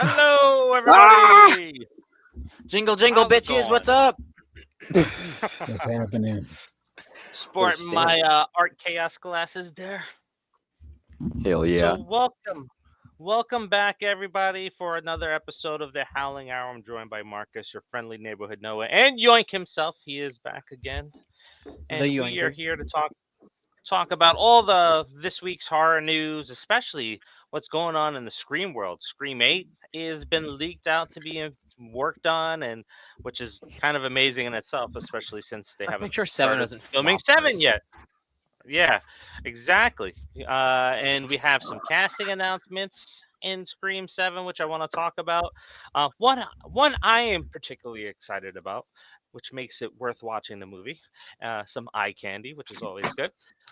Hello, everybody! Jingle, jingle, How's it bitches, going? what's up? What's happening? Sporting my art chaos glasses there. Hell yeah. So welcome back, everybody, for another episode of the Howling Hour. I'm joined by Marcus, your friendly neighborhood Noah, and Yoink himself. He is back again, and we are here to talk about all this week's horror news, especially what's going on in the Scream world. Scream 8 has been leaked out to be worked on, and which is kind of amazing in itself, especially since they haven't make sure 7 doesn't filming 7 yet. Yeah, exactly. And we have some casting announcements in Scream 7, which I want to talk about. One I am particularly excited about, which makes it worth watching the movie. Some eye candy, which is always good.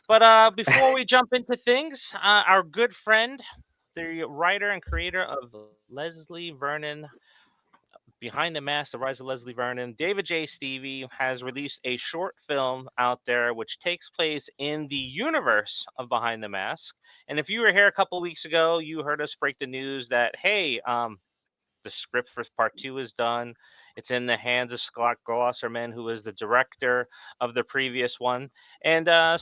But before we jump into things, our good friend, the writer and creator of Leslie Vernon, Behind the Mask, The Rise of Leslie Vernon, David J. Stevie, has released a short film out there which takes place in the universe of Behind the Mask. And if you were here a couple weeks ago, you heard us break the news that, hey, the script for part 2 is done. It's in the hands of Scott Glosserman, who was the director of the previous one. And the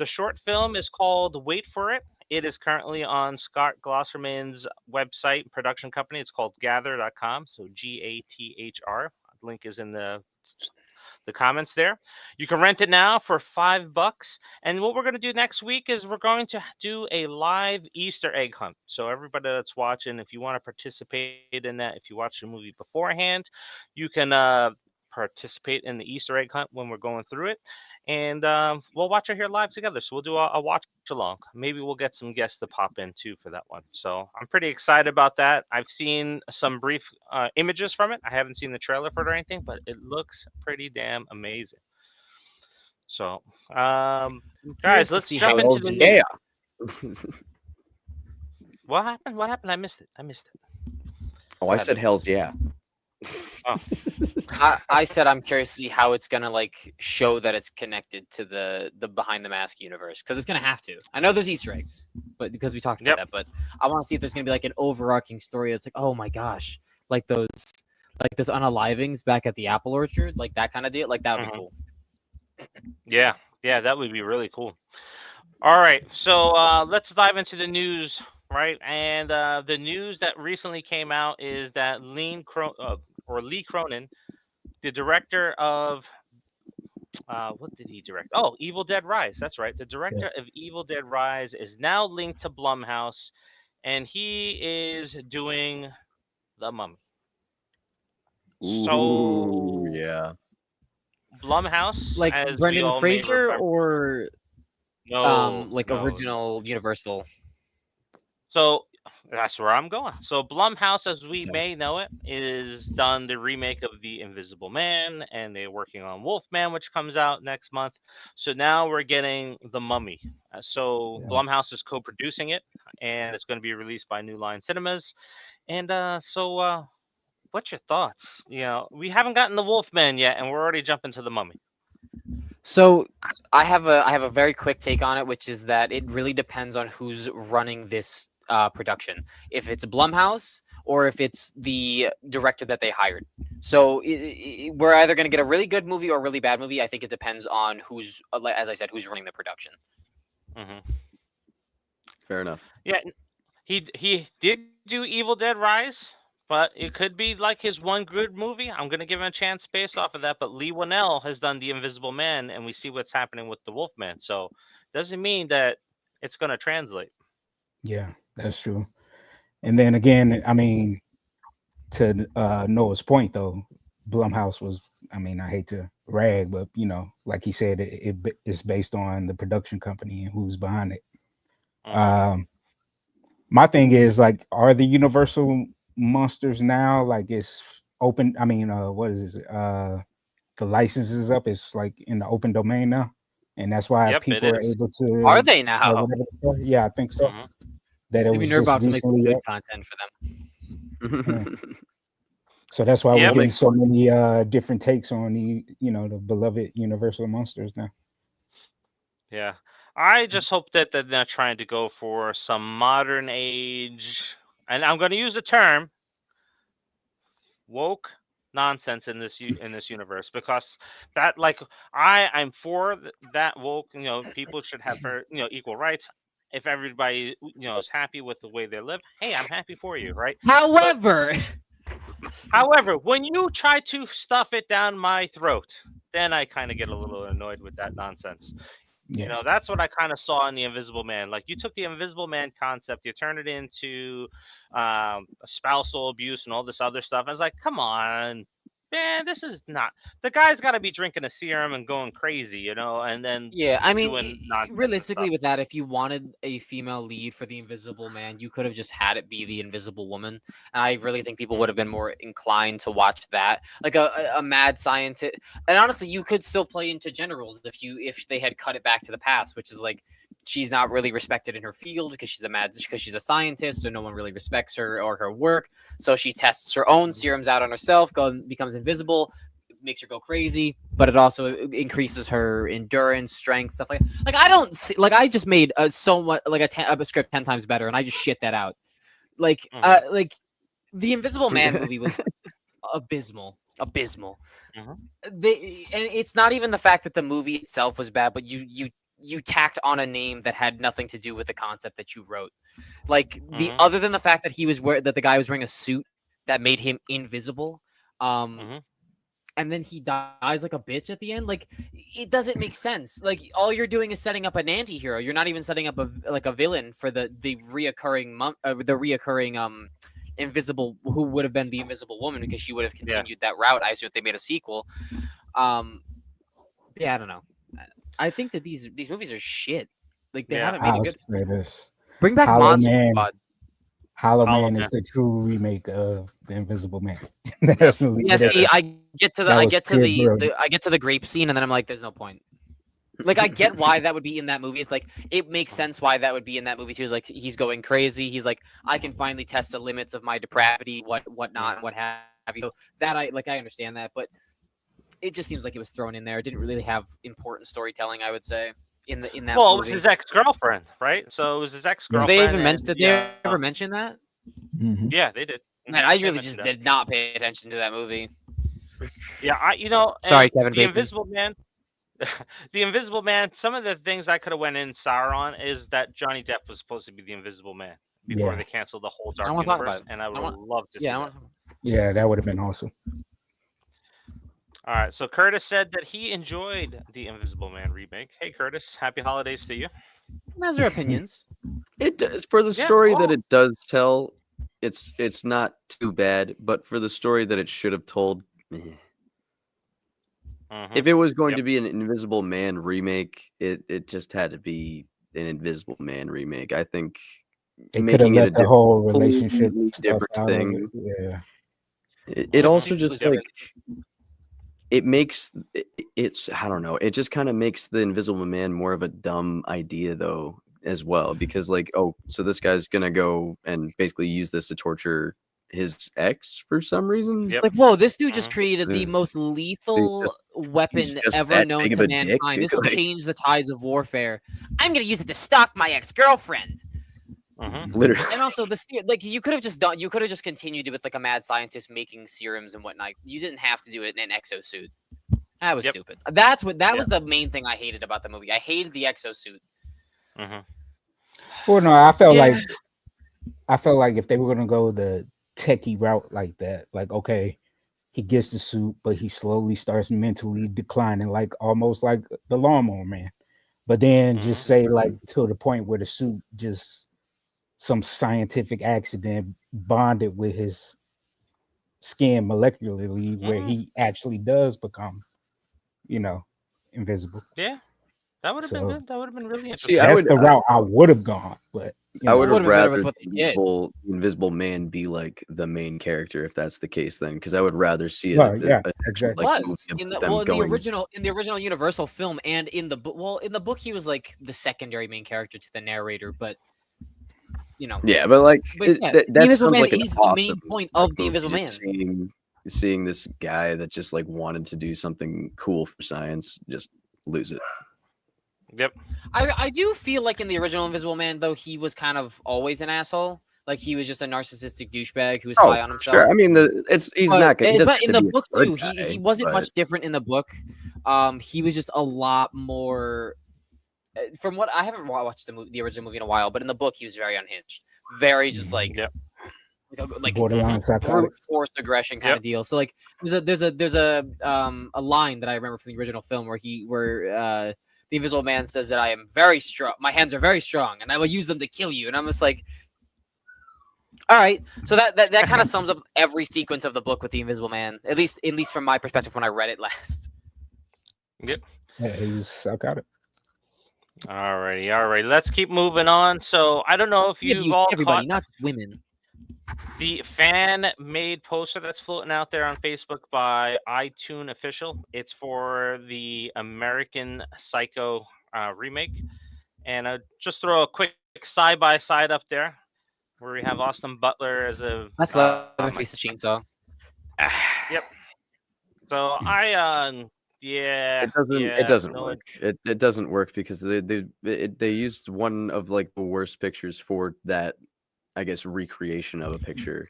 short film is called Wait for It. It is currently on Scott Glosserman's website production company. It's called gather.com. So GATHR. Link is in the comments there. You can rent it now for $5. And what we're going to do next week is we're going to do a live Easter egg hunt. So everybody that's watching, if you want to participate in that, if you watch the movie beforehand, you can participate in the Easter egg hunt when we're going through it. And we'll watch it here live together. So we'll do a watch along. Maybe we'll get some guests to pop in too for that one. So I'm pretty excited about that. I've seen some brief images from it. I haven't seen the trailer for it or anything, but it looks pretty damn amazing. So, guys, let's jump into the news. What happened? What happened? I missed it. Oh, I said hell's yeah. Oh. I said I'm curious to see how it's gonna show that it's connected to the Behind the Mask universe, because it's gonna have to. I know there's Easter eggs, but because we talked about that, but I want to see if there's gonna be an overarching story that's oh my gosh, those unalivings back at the apple orchard, that kind of deal. That would be cool. Yeah, that would be really cool. All right, so let's dive into the news, right? And the news that recently came out is that Lee Cronin, the director of what did he direct? Oh, Evil Dead Rise. That's right. The director of Evil Dead Rise is now linked to Blumhouse, and he is doing The Mummy. Ooh, yeah. Blumhouse, as Brendan Fraser, or no, original Universal. So that's where I'm going. So Blumhouse, as we may know it, is done the remake of The Invisible Man, and they're working on Wolfman, which comes out next month. So now we're getting The Mummy. Blumhouse is co-producing it, and it's going to be released by New Line Cinemas. And what's your thoughts? We haven't gotten the Wolfman yet, and we're already jumping to The Mummy. So I have a very quick take on it, which is that it really depends on who's running this production. If it's Blumhouse or if it's the director that they hired. So we're either going to get a really good movie or a really bad movie. I think it depends on who's, as I said, who's running the production. Mm-hmm. Fair enough. Yeah. He did do Evil Dead Rise, but it could be like his one good movie. I'm gonna give him a chance based off of that. But Lee Winnell has done The Invisible Man, and we see what's happening with the Wolfman. So doesn't mean that it's gonna translate. Yeah, that's true. And then again, I mean, to Noah's point though, Blumhouse was. I mean, I hate to rag, but like he said, it's based on the production company and who's behind it. Mhm. My thing is like, are the Universal monsters now like it's open? I mean, what is it? The license is up. It's like in the open domain now, and that's why Yep, it people are is. able Are to. they now? Whatever the fuck. Yeah, I think so. Mhm. That it Maybe was just Nerdbox will make some recently good up. content for them. So that's why Yeah, we're but getting so many different takes on the beloved Universal monsters now. yeah. I just hope that they're not trying to go for some modern age, and I'm going to use the term woke nonsense in this universe, because that, like, I'm for that woke. People should have equal rights. If everybody is happy with the way they live, hey, I'm happy for you, right? But However, however, when you try to stuff it down my throat, then I kind of get a little annoyed with that nonsense. Yeah. That's what I kind of saw in the Invisible Man. Like, you took the Invisible Man concept, you turned it into spousal abuse and all this other stuff. I was like, come on, man, this is not. The guy's got to be drinking a serum and going crazy, and then yeah, I mean, doing nonsense and realistically, stuff. with that, if you wanted a female lead for the Invisible Man, you could have just had it be the Invisible Woman, and I really think people would have been more inclined to watch that, like a mad scientist. And honestly, you could still play into gender roles if they had cut it back to the past, which is like she's not really respected in her field because she's a scientist, so no one really respects her or her work. So she tests her own serums out on herself, becomes invisible, makes her go crazy, but it also increases her endurance, strength, stuff like that. Like I don't see, like I just made so much like a script 10 times better, and I just shit that out. Like like the Invisible Man movie was abysmal. Mhm. And it's not even the fact that the movie itself was bad, but you tacked on a name that had nothing to do with the concept that you wrote. Like other than the fact that that the guy was wearing a suit that made him invisible. And then he dies like a bitch at the end. Like, it doesn't make sense. Like, all you're doing is setting up an anti-hero. You're not even setting up a villain for the reoccurring invisible, who would have been the Invisible Woman, because she would have continued that route. I assume if they made a sequel. Yeah, I don't know. I think that these movies are shit. Like, they haven't made a good. Say this. Bring back Hollow Monster Man. Squad. Hollow Hollow Man Man. is the true remake of the Invisible Man. That's Yeah, see, I get to the grape scene, and then I'm like, there's no point. Like, I get why that would be in that movie. It's like, it makes sense why that would be in that movie too. It's like, he's going crazy. He's like, I can finally test the limits of my depravity, whatnot, what have you. So that I understand that, but it just seems like it was thrown in there. It didn't really have important storytelling, I would say, in that movie. It was his ex-girlfriend, right? So it was his ex-girlfriend. They even mentioned. Did they ever mention that? Mm-hmm. Yeah, they did. Man, I really just did not pay attention to that movie. Yeah, Sorry, Kevin the Bacon. Invisible Man. The Invisible Man. Some of the things I could have went in sour on is that Johnny Depp was supposed to be the Invisible Man before they canceled the whole Dark Universe, and I would have loved to see that. Yeah, that would have been awesome. All right, so Curtis said that he enjoyed the Invisible Man remake. Hey, Curtis, happy holidays to you. Those are opinions. It does, for the story that it does tell. It's not too bad, but for the story that it should have told, if it was going to be an Invisible Man remake, it just had to be an Invisible Man remake. I think making it a whole relationship different thing. Yeah, it also just like it makes it's I don't know. It just kind of makes the Invisible Man more of a dumb idea though as well, because like, oh, so this guy's gonna go and basically use this to torture his ex for some reason. Like, whoa, this dude just created the most lethal weapon ever known to mankind. This will change the tides of warfare. I'm gonna use it to stalk my ex-girlfriend. Literally. And also you could have just continued with like a mad scientist making serums and whatnot. You didn't have to do it in an exosuit. That was stupid. That was the main thing I hated about the movie. I hated the exosuit. Well, no, I felt like I felt like if they were gonna go the techie route like that, like okay, he gets the suit, but he slowly starts mentally declining, like almost like the Lawnmower Man. But then just say like to the point where the suit just some scientific accident bonded with his skin molecularly, where he actually does become, you know, invisible. Yeah, that would have been So good. That would have been really See, interesting. that's the route I would have gone, but you I know, would Would have have been better rather with what they did. Invisible Man be like the main character if that's the case, then, because I would rather see well, it yeah, an actual exactly. like movie Was in the about them going. in the original Universal film and in the book. Well, in the book, he was like the secondary main character to the narrator, but you know, Yeah, but like but yeah, that, the that Invisible sounds Man like an is the awesome main point of the movie, Invisible just Man. seeing this guy that just like wanted to do something cool for science just lose it. Yep. I do feel like in the original Invisible Man, though, he was kind of always an asshole. Like he was just a narcissistic douchebag who was Oh, high on himself. sure. I mean, he's not good. He doesn't But have in to the be a book good too, guy, he wasn't but much different in the book. He was just a lot more. From what I haven't watched the original movie in a while, but in the book he was very unhinged, very just like Yep. like Borderline psychotic. brute force aggression kind Yep. of deal. So like there's a line that I remember from the original film where the Invisible Man says that I am very strong. My hands are very strong, and I will use them to kill you. And I'm just like, all right. So that kind of sums up every sequence of the book with the Invisible Man, at least from my perspective when I read it last. Yep. Yeah, he was psychotic. Alrighty. Let's keep moving on. So I don't know if He you've abused all everybody, caught not just women. the fan-made poster that's floating out there on Facebook by iTunes Official. It's for the American Psycho remake, and just throw a quick side-by-side up there where we have Austin Butler as a That's Leatherface's chainsaw. Yep. So yeah, it doesn't no, work. It doesn't work because they used one of like the worst pictures for that, I guess, recreation of a picture.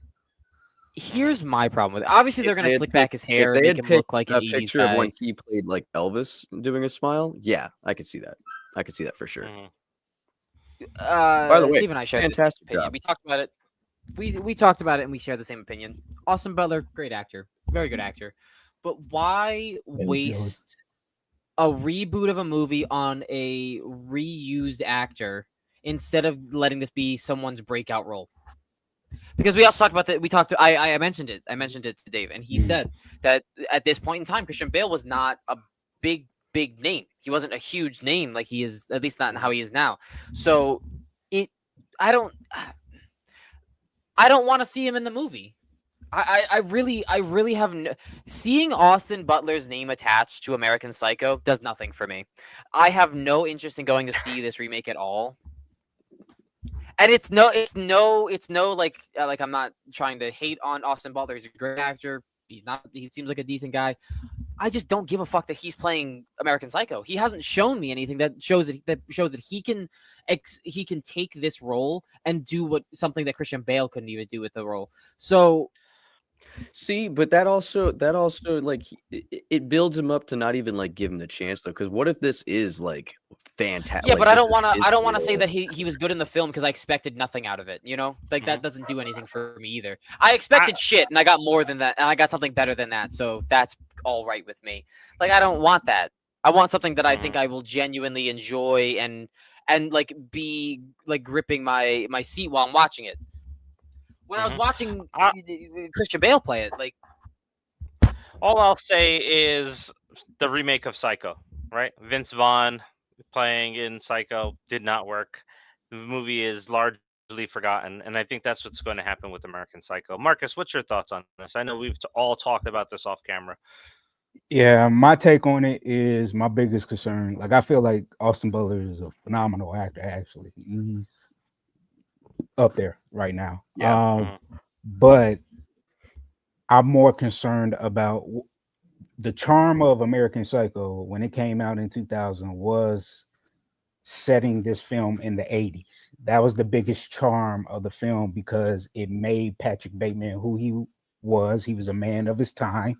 Here's my problem with it. Obviously, they're If going they to had slick picked- back his hair if and they make had him look picked like an a 80s picture of guy. when he played like Elvis doing a smile, yeah, I could see that. I could see that for sure. By the way, Steve and I shared the fantastic opinion. job. We talked about it. We talked about it and we share the same opinion. Austin Butler, great actor, very good actor, but why waste a reboot of a movie on a reused actor instead of letting this be someone's breakout role? Because we also talked about that. I mentioned it. I mentioned it to Dave, and he said that at this point in time, Christian Bale was not a big name. He wasn't a huge name like he is, at least not in how he is now. So I don't want to see him in the movie. I really have seeing Austin Butler's name attached to American Psycho does nothing for me. I have no interest in going to see this remake at all. And it's no like I'm not trying to hate on Austin Butler. He's a great actor. He seems like a decent guy. I just don't give a fuck that he's playing American Psycho. He hasn't shown me anything that shows that he can take this role and do something that Christian Bale couldn't even do with the role. So see, but that also like it builds him up to not even like give him the chance though. Because what if this is like fantastic? Yeah, like, but I this don't want is to. his I don't want to role. say that he was good in the film because I expected nothing out of it. You know, like that doesn't do anything for me either. I expected shit, and I got more than that, and I got something better than that. So that's all right with me. Like I don't want that. I want something that I think I will genuinely enjoy and like be like gripping my seat while I'm watching it. When I was watching Christian Bale play it, like all I'll say is the remake of Psycho, right? Vince Vaughn playing in Psycho did not work. The movie is largely forgotten, and I think that's what's going to happen with American Psycho. Marcus, what's your thoughts on this? I know we've all talked about this off camera. Yeah, my take on it is my biggest concern. Like, I feel like Austin Butler is a phenomenal actor. Actually, he's up there right now. Yeah. But I'm more concerned about the charm of American Psycho when it came out in 2000 was setting this film in the 80s. That was the biggest charm of the film because it made Patrick Bateman who he was. He was a man of his time.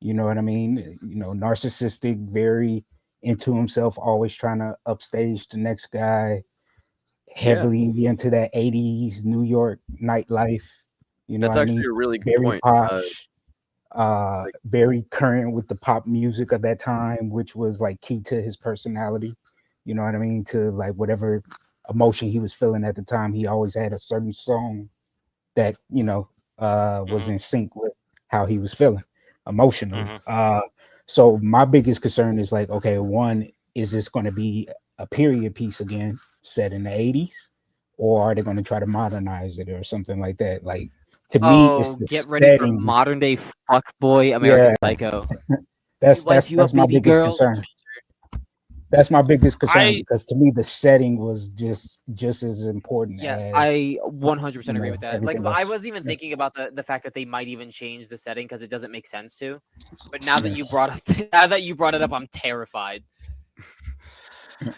You know what I mean? You know, narcissistic, very into himself, always trying to upstage the next guy, heavily into that 80s New York nightlife. You know That's what I actually mean? a really good Very point. posh, very current with the pop music of that time, which was like key to his personality. You know what I mean? To like whatever emotion he was feeling at the time, he always had a certain song that was in sync with how he was feeling emotionally. So my biggest concern is like, okay, one, is this going to be a period piece again set in the 80s, or are they going to try to modernize it or something like that? Like, to me, it's the get ready for setting. modern day fuckboy American Yeah, Psycho. that's my baby biggest girl. concern. That's my biggest concern I because to me the setting was just as important as I 100% agree with that. Like, everything I else. wasn't even thinking about the fact that they might even change the setting because it doesn't make sense to. But now that you brought it up, I'm terrified.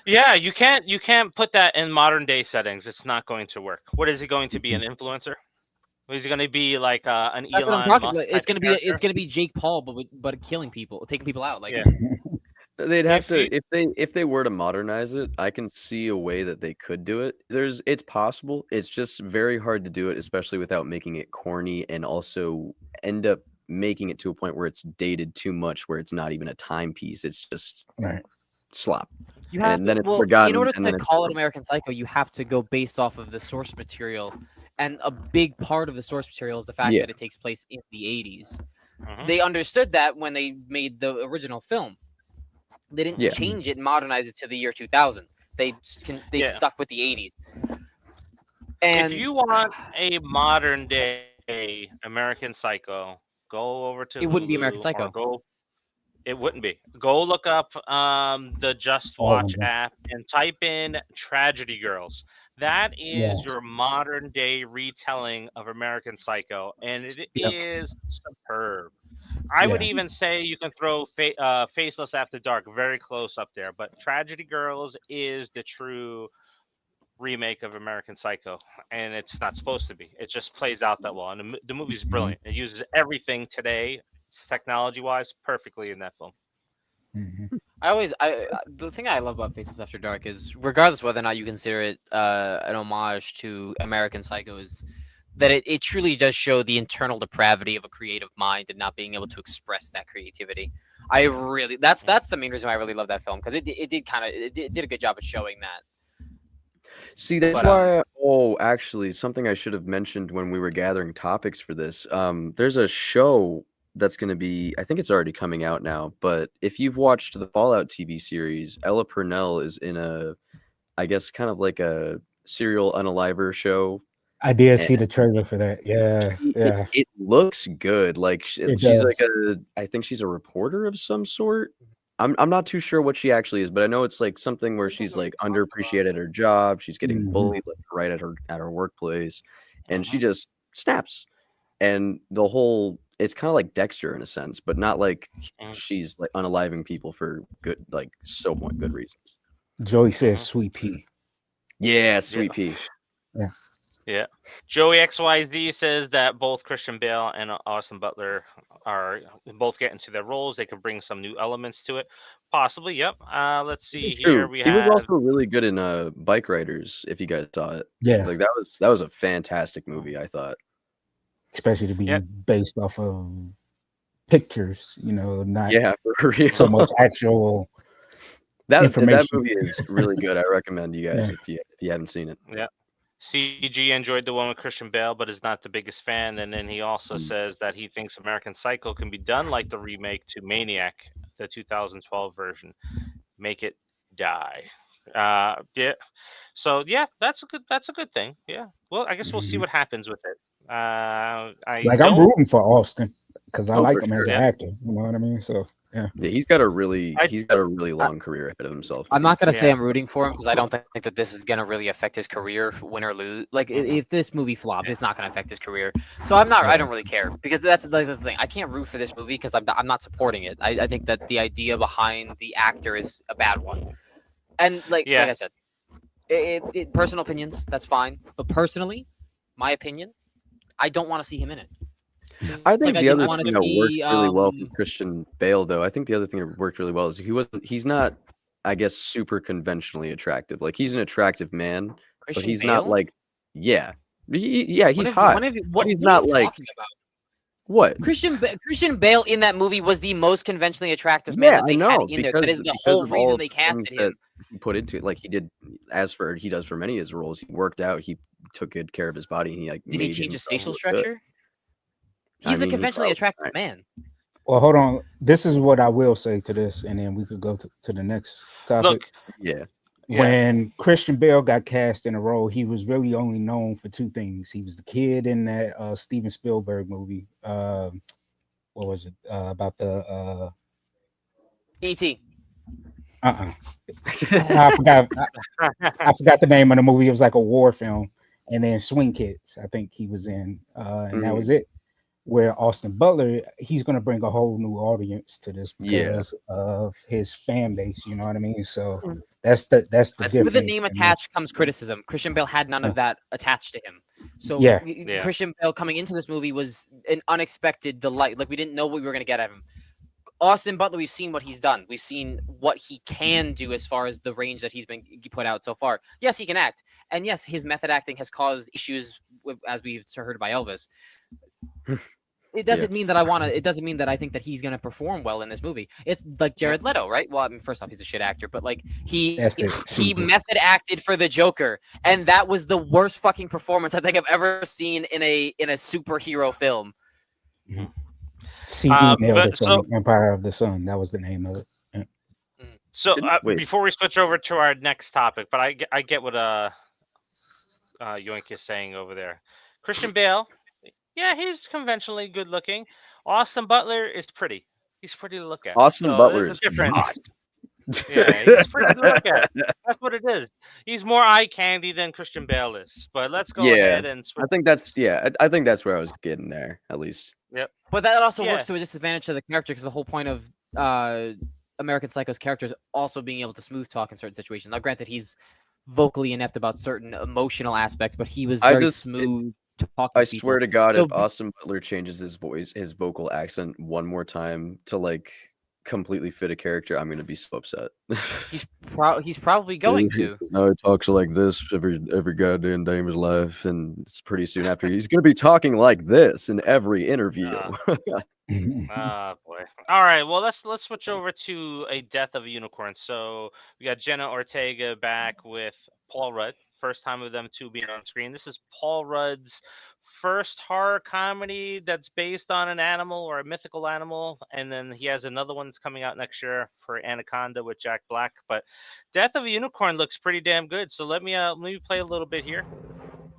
Yeah, you can't put that in modern day settings. It's not going to work. What is he going to be, an influencer? Is he going to be like an That's what I'm Elon talking Musk about. type of character? It's gonna be Jake Paul, but killing people, taking people out. Like, Yeah. They'd have If to you if they were to modernize it, I can see a way that they could do it. It's possible. It's just very hard to do it, especially without making it corny and also end up making it to a point where it's dated too much, where it's not even a timepiece. It's just Right. slop. you have And then to, it's well, forgotten, in order and to then it's call it American Psycho, you have to go based off of the source material, and a big part of the source material is the fact Yeah. that it takes place in the 80s. Mhm. They understood that when they made the original film. They didn't Yeah. change it and modernize it to the year 2000. They Yeah. stuck with the 80s. If And you want a modern day American Psycho, go over to it wouldn't be American Hulu or Psycho. go. It wouldn't be. Go look up the Just All of Watch them. app and type in Tragedy Girls. That Yeah. is your modern day retelling of American Psycho, and it Yep. is superb. I would Yeah. even say you can throw Faceless After Dark very close up there, but Tragedy Girls is the true remake of American Psycho, and it's not supposed to be. It just plays out that well, and the movie's brilliant. It uses everything today, technology wise, perfectly in that film. The thing I love about Faces After Dark is, regardless whether or not you consider it an homage to American Psycho, is that it truly does show the internal depravity of a creative mind and not being able to express that creativity. That's the main reason why I really love that film, because it did a good job of showing that. See, that's why. Oh, actually, something I should have mentioned when we were gathering topics for this. There's a show that's going to be. I think it's already coming out now. But if you've watched the Fallout TV series, Ella Purnell is in I guess, kind of like a serial unaliver show. I did see the trailer for that. Yeah, yeah. It looks good. Like she's does. like I think she's a reporter of some sort. I'm not too sure what she actually is, but I know it's like something where she's like underappreciated at her job. She's getting bullied like, right at her workplace, and she just snaps. And the whole it's kind of like Dexter in a sense, but not like she's like unaliving people for good, like somewhat good reasons. Joey says Sweet Pea. Yeah, Sweet Pea. Yeah. Yeah. Joey XYZ says that both Christian Bale and Austin Butler are both get into their roles. They could bring some new elements to it. Possibly, yep. Let's see here. He was also really good in Bike Riders, if you guys saw it. Yeah. Like that was a fantastic movie, I thought. Especially to be based off of pictures, not for real. so much actual information. That movie is really good. I recommend you guys if you haven't seen it. Yeah. CG enjoyed the one with Christian Bale, but is not the biggest fan. And then he also says that he thinks American Psycho can be done like the remake to Maniac, the 2012 version. Make it die. Yeah. So yeah, that's a good thing. Yeah. Well, I guess we'll see what happens with it. I'm rooting for Austin because I like him as an Yeah. actor. You know what I mean? So yeah, he's got a really long career ahead of himself. I'm not gonna say I'm rooting for him because I don't think that this is gonna really affect his career, win or lose. Like if this movie flops, it's not gonna affect his career. So I don't really care because that's the thing. I can't root for this movie because I'm not supporting it. I think that the idea behind the actor is a bad one. And like I said, it personal opinions, that's fine. But personally, my opinion, I don't want to see him in it. I think the other thing that worked really well for Christian Bale, though, I think the other thing that worked really well is he's not, I guess, super conventionally attractive. Like he's an attractive man, but he's not like, He's hot. But he's not like what? Christian Bale in that movie was the most conventionally attractive man that they had in there. That is the whole reason they casted him. He put into it, like he did, he does for many of his roles. He worked out. He took good care of his body. And he like did he change his facial structure? He's a conventionally attractive man. Well, hold on. This is what I will say to this, and then we could go to the next topic. Look, when Christian Bale got cast in a role, he was really only known for two things. He was the kid in that Steven Spielberg movie. What was it about the E.T. I forgot. I forgot the name of the movie. It was like a war film, and then Swing Kids. I think he was in, and that was it. Where Austin Butler, he's going to bring a whole new audience to this because of his fan base. You know what I mean? So that's the difference. With the name attached comes criticism. Christian Bale had none of that attached to him. So Christian Bale coming into this movie was an unexpected delight. Like we didn't know what we were going to get out of him. Austin Butler, we've seen what he's done. We've seen what he can do as far as the range that he's been put out so far. Yes, he can act. And yes, his method acting has caused issues, as we've heard by Elvis. It doesn't mean that it doesn't mean that I think that he's going to perform well in this movie. It's like Jared Leto, right? Well, I mean, first off, he's a shit actor, but like he method acted for the Joker. And that was the worst fucking performance I think I've ever seen in a superhero film. CG nailed it from Empire of the Sun. That was the name of it. So before we switch over to our next topic, but I get what Yoink is saying over there. Christian Bale, yeah, he's conventionally good looking. Austin Butler is pretty. He's pretty to look at. Austin Butler is hot. Yeah, he's pretty to look at. That's what it is. He's more eye candy than Christian Bale is. But let's go ahead and switch. I think that's where I was getting there, at least. Yep. But that also works to a disadvantage of the character because the whole point of American Psycho's character is also being able to smooth talk in certain situations. Now, granted, he's vocally inept about certain emotional aspects, but he was very smooth. I swear to God, if Austin Butler changes his vocal accent one more time to like completely fit a character, I'm gonna be so upset. He's probably going to. No, he talks like this every goddamn day of his life, and it's pretty soon after he's gonna be talking like this in every interview. Boy. All right, well let's switch over to a Death of a Unicorn. So we got Jenna Ortega back with Paul Rudd. First time of them two being on screen. This is Paul Rudd's first horror comedy that's based on an animal or a mythical animal, and then he has another one that's coming out next year for Anaconda with Jack Black. But Death of a Unicorn looks pretty damn good. So let me play a little bit here.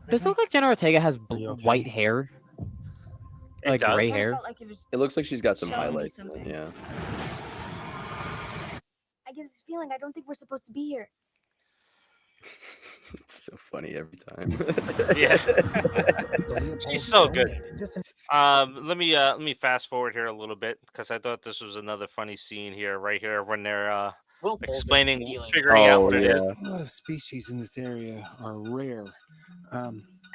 Does it look like Jenna Ortega has white hair? Like gray hair? It looks like she's got some highlights. Yeah. I get this feeling I don't think we're supposed to be here. It's so funny every time. Yeah. She's so good. Let me fast forward here a little bit because I thought this was another funny scene here, right here, when they're figuring out what it is. A lot of species in this area are rare.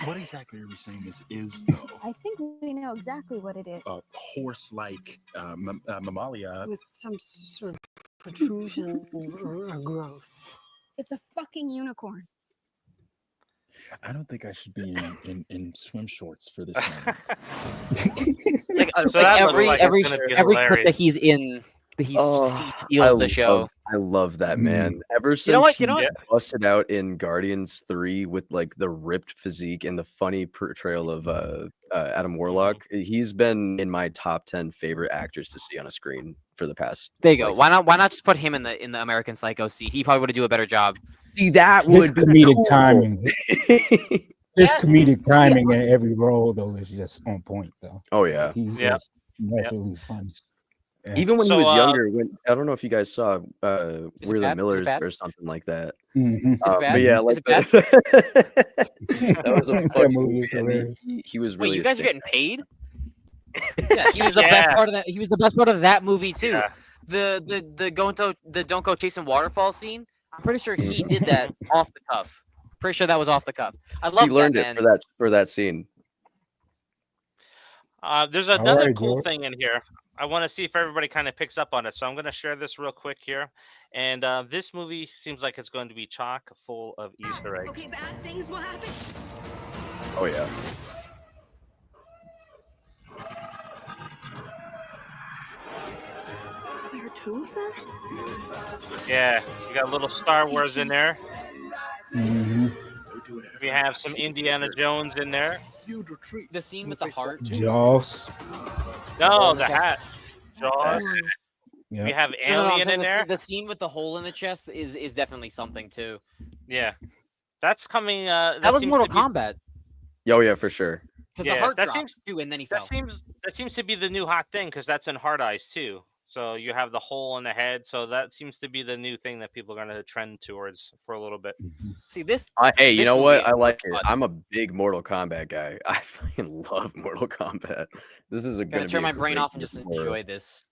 What exactly are we saying this is, though? I think we know exactly what it is. A horse-like mammalia with some sort of protrusion or growth. It's a fucking unicorn. I don't think I should be in swim shorts for this moment. every clip that he's in, he steals the show. I love that man. Ever since he busted out in Guardians 3 with like the ripped physique and the funny portrayal of Adam Warlock, he's been in my top 10 favorite actors to see on a screen for the past. There you go. Why not just put him in the American Psycho seat? He probably would do a better job. See, that would be comedic cool. timing. His comedic timing in every role though is just on point though. Oh yeah. He's just naturally fun. Yeah. Even when he was younger, I don't know if you guys saw We're the Millers or something like that. Mm-hmm. But yeah, like that was a fun movie. He was really. Wait, you guys are getting paid? Yeah, he was the best part of that. He was the best part of that movie too. Yeah. The don't go chasing waterfall scene. I'm pretty sure he did that off the cuff. Pretty sure that was off the cuff. I love. He learned it for that scene. There's another cool thing in here. I want to see if everybody kind of picks up on it. So I'm going to share this real quick here. And this movie seems like it's going to be chock full of Easter eggs. Okay, bad things will happen. Oh yeah. There are two of them? Yeah, you got a little Star Wars in there. Mm-hmm. We have some Indiana Jones in there. The scene with the heart. Jaws. No, the hat. Jaws. Yeah. We have No, Alien in there. The scene with the hole in the chest is definitely something too. Yeah, that's coming. That was seems Mortal to be- Kombat. Oh yeah, for sure. Because Yeah, the heart that dropped seems- too, and then he That fell. seems to be the new hot thing because that's in Hard Eyes too. So you have the hole in the head. So that seems to be the new thing that people are going to trend towards for a little bit. See this. Hey, you this know movie what? I like looks it. fun. I'm a big Mortal Kombat guy. I fucking love Mortal Kombat. This is I'm gonna turn my brain off and just enjoy this.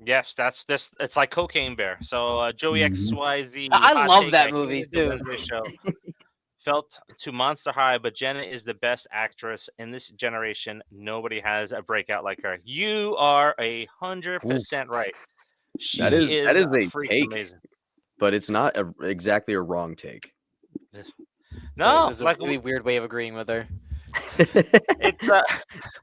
Yes, that's this. It's like Cocaine Bear. So Joey Mhm. XYZ. I hot love take that at movie, the too. Wednesday show. Felt to Monster High, but Jenna is the best actress in this generation. Nobody has a breakout like her. You are 100% right. She That is a freaking take, amazing. but it's not exactly a wrong take. No, there's a like really weird way of agreeing with her. it's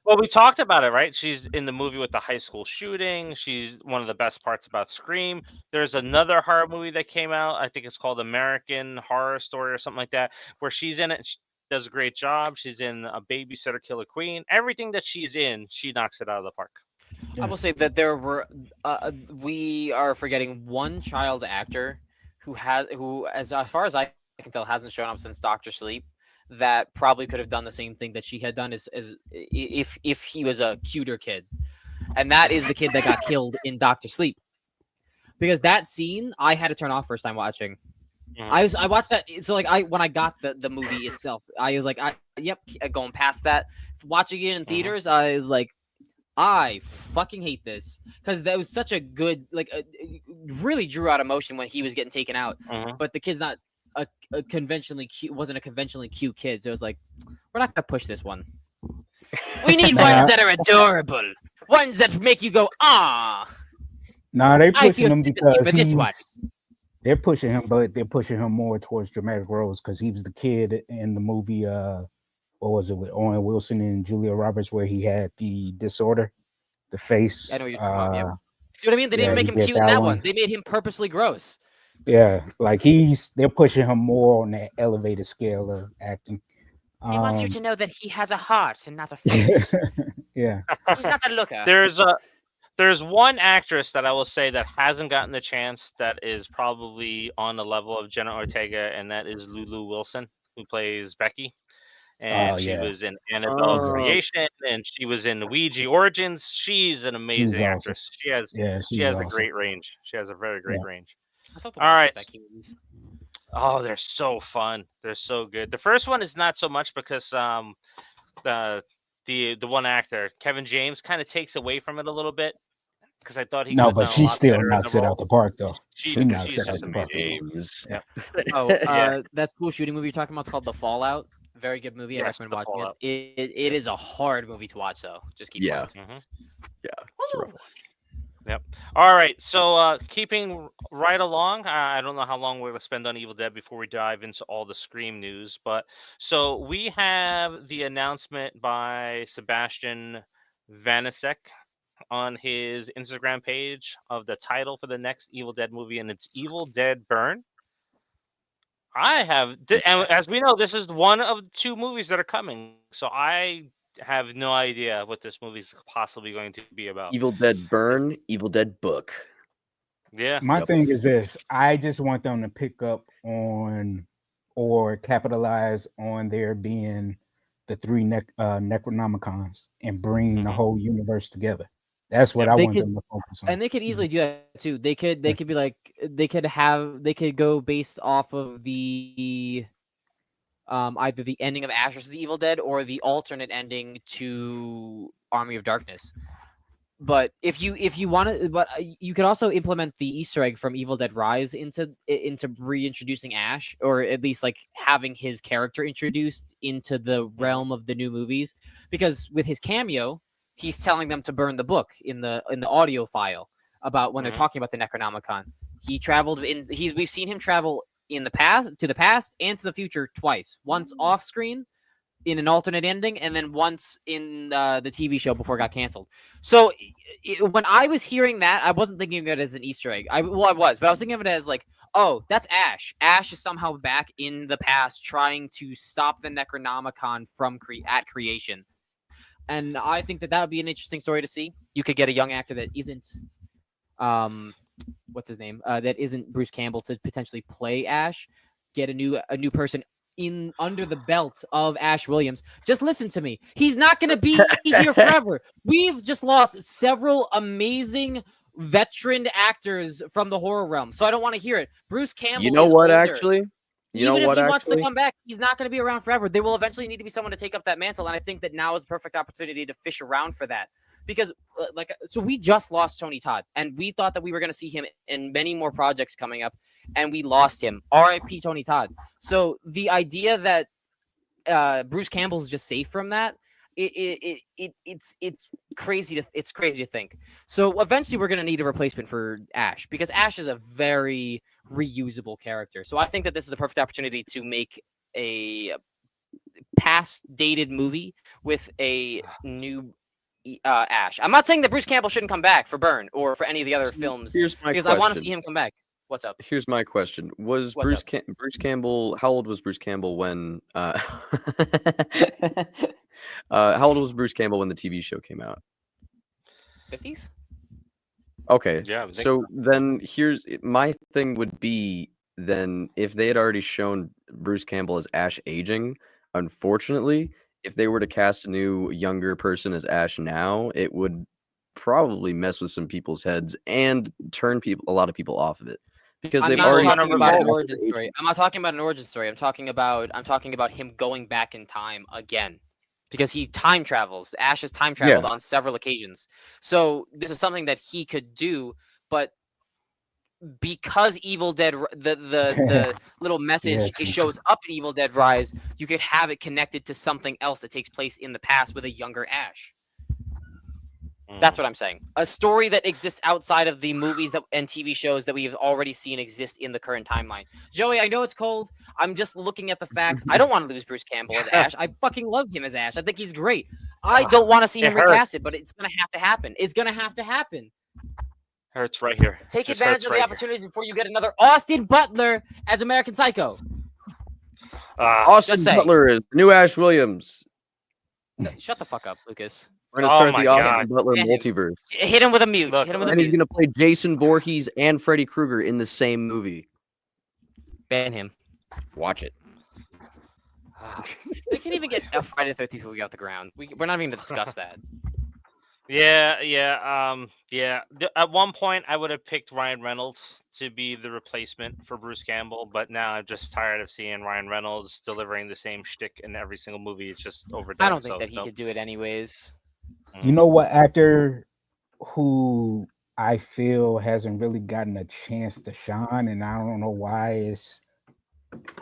well, we talked about it, right? She's in the movie with the high school shooting. She's one of the best parts about Scream. There's another horror movie that came out. I think it's called American Horror Story or something like that, where she's in it. She does a great job. She's in A Babysitter Killer Queen. Everything that she's in, she knocks it out of the park. I will say that there were we are forgetting one child actor who as far as I can tell hasn't shown up since Doctor Sleep, that probably could have done the same thing that she had done as if he was a cuter kid, and that is the kid that got killed in Doctor Sleep. Because that scene I had to turn off first time watching. I watched that, so like when I got the movie itself, I was like, going past that, watching it in theaters, I was like, I fucking hate this, because that was such a good, like, really drew out emotion when he was getting taken out. But the kid's not a conventionally cute, wasn't a conventionally cute kid, so it was like, we're not gonna push this one. We need ones that are adorable, ones that make you go ah. Nah, they I pushing feel him sympathy because for this one. they're pushing him, but they're pushing him more towards dramatic roles because he was the kid in the movie. What was it, with Owen Wilson and Julia Roberts, where he had the disorder, the face. I know you're talking about, See what I mean? They didn't make him he did cute in that one. one. They made him purposely gross. Yeah, like they're pushing him more on that elevated scale of acting. He wants you to know that he has a heart and not a face. Yeah, He's not a looker. There's one actress that I will say that hasn't gotten the chance that is probably on the level of Jenna Ortega, and that is Lulu Wilson, who plays Becky. And she was in Annabelle's Creation, and she was in Ouija Origins. She's an amazing actress. She has a great range. She has a very great range. All right. Oh, they're so fun. They're so good. The first one is not so much because the one actor, Kevin James, kind of takes away from it a little bit, because I thought he no, could have but done a she lot still better in knocks the it role. out the park, though. She's She knocks it just out the park. amazing. Yeah. That school shooting movie you're talking about is called The Fallout. Very good movie. I recommend watching it. It is a hard movie to watch, though. Just keep watching. Yeah, it's a rough one. Yep. All right. So keeping right along, I don't know how long we're going to spend on Evil Dead before we dive into all the Scream news. But so we have the announcement by Sebastian Vanisek on his Instagram page of the title for the next Evil Dead movie, and it's Evil Dead Burn. And as we know, this is one of two movies that are coming. So I have no idea what this movie is possibly going to be about. Evil Dead Burn, Evil Dead Book. Yeah. My thing is this: I just want them to pick up on or capitalize on there being the three Necronomicons and bring the whole universe together. That's what I want them to focus on. And they could easily do that too. They could be like, they could go based off of the either the ending of Ash vs. the Evil Dead or the alternate ending to Army of Darkness. But if you want to, but you could also implement the Easter egg from Evil Dead Rise into reintroducing Ash, or at least like having his character introduced into the realm of the new movies, because with his cameo, he's telling them to burn the book in the audio file about when they're talking about the Necronomicon. He traveled we've seen him travel in the past and to the future twice. Once off screen in an alternate ending, and then once in the TV show before it got canceled. So when I was hearing that, I wasn't thinking of it as an Easter egg. I was, but I was thinking of it as like, oh, that's Ash. Ash is somehow back in the past trying to stop the Necronomicon from creation. And I think that would be an interesting story to see. You could get a young actor that isn't, what's his name? That isn't Bruce Campbell to potentially play Ash. Get a new person in under the belt of Ash Williams. Just listen to me. He's not going to be here forever. We've just lost several amazing veteran actors from the horror realm, so I don't want to hear it. Bruce Campbell. You know is what? older. Actually, Even if he wants to come back, he's not going to be around forever. There will eventually need to be someone to take up that mantle, and I think that now is the perfect opportunity to fish around for that. Because, so we just lost Tony Todd, and we thought that we were going to see him in many more projects coming up, and we lost him. R.I.P. Tony Todd. So the idea that Bruce Campbell is just safe from that, it's crazy to think. So eventually we're going to need a replacement for Ash, because Ash is a very reusable character. So I think that this is the perfect opportunity to make a past dated movie with a new Ash. I'm not saying that Bruce Campbell shouldn't come back for Burn or for any of the other films, because I want to see him come back. What's up? Here's my question: Was Bruce Campbell? How old was Bruce Campbell when? How old was Bruce Campbell when the TV show came out? 50s. Okay. Yeah. So then here's my thing would be then if they had already shown Bruce Campbell as Ash aging, unfortunately, if they were to cast a new younger person as Ash now, it would probably mess with some people's heads and turn a lot of people off of it. Because they've already talking about an origin story. I'm not talking about an origin story. I'm talking about him going back in time again. Because he time travels. Ash has time traveled on several occasions. So this is something that he could do, but because Evil Dead, the little message it shows up in Evil Dead Rise, you could have it connected to something else that takes place in the past with a younger Ash. That's what I'm saying. A story that exists outside of the movies and TV shows that we've already seen exist in the current timeline. Joey, I know it's cold. I'm just looking at the facts. I don't want to lose Bruce Campbell as Ash. I fucking love him as Ash. I think he's great. I don't want to see him recasted, but it's going to have to happen. It's going to have to happen. Hurts right here. Take advantage of the opportunities before you get another Austin Butler as American Psycho. Austin Butler is new Ash Williams. No, shut the fuck up, Lucas. We're gonna start the Austin Butler multiverse. Hit him with a mute. And he's gonna play Jason Voorhees and Freddy Krueger in the same movie. Ban him. Watch it. They can't even get a Friday the 13th movie off the ground. We're not even gonna discuss that. Yeah. At one point, I would have picked Ryan Reynolds to be the replacement for Bruce Campbell, but now I'm just tired of seeing Ryan Reynolds delivering the same shtick in every single movie. It's just overdone. I don't think that he could do it anyways. You know what actor who I feel hasn't really gotten a chance to shine, and I don't know why,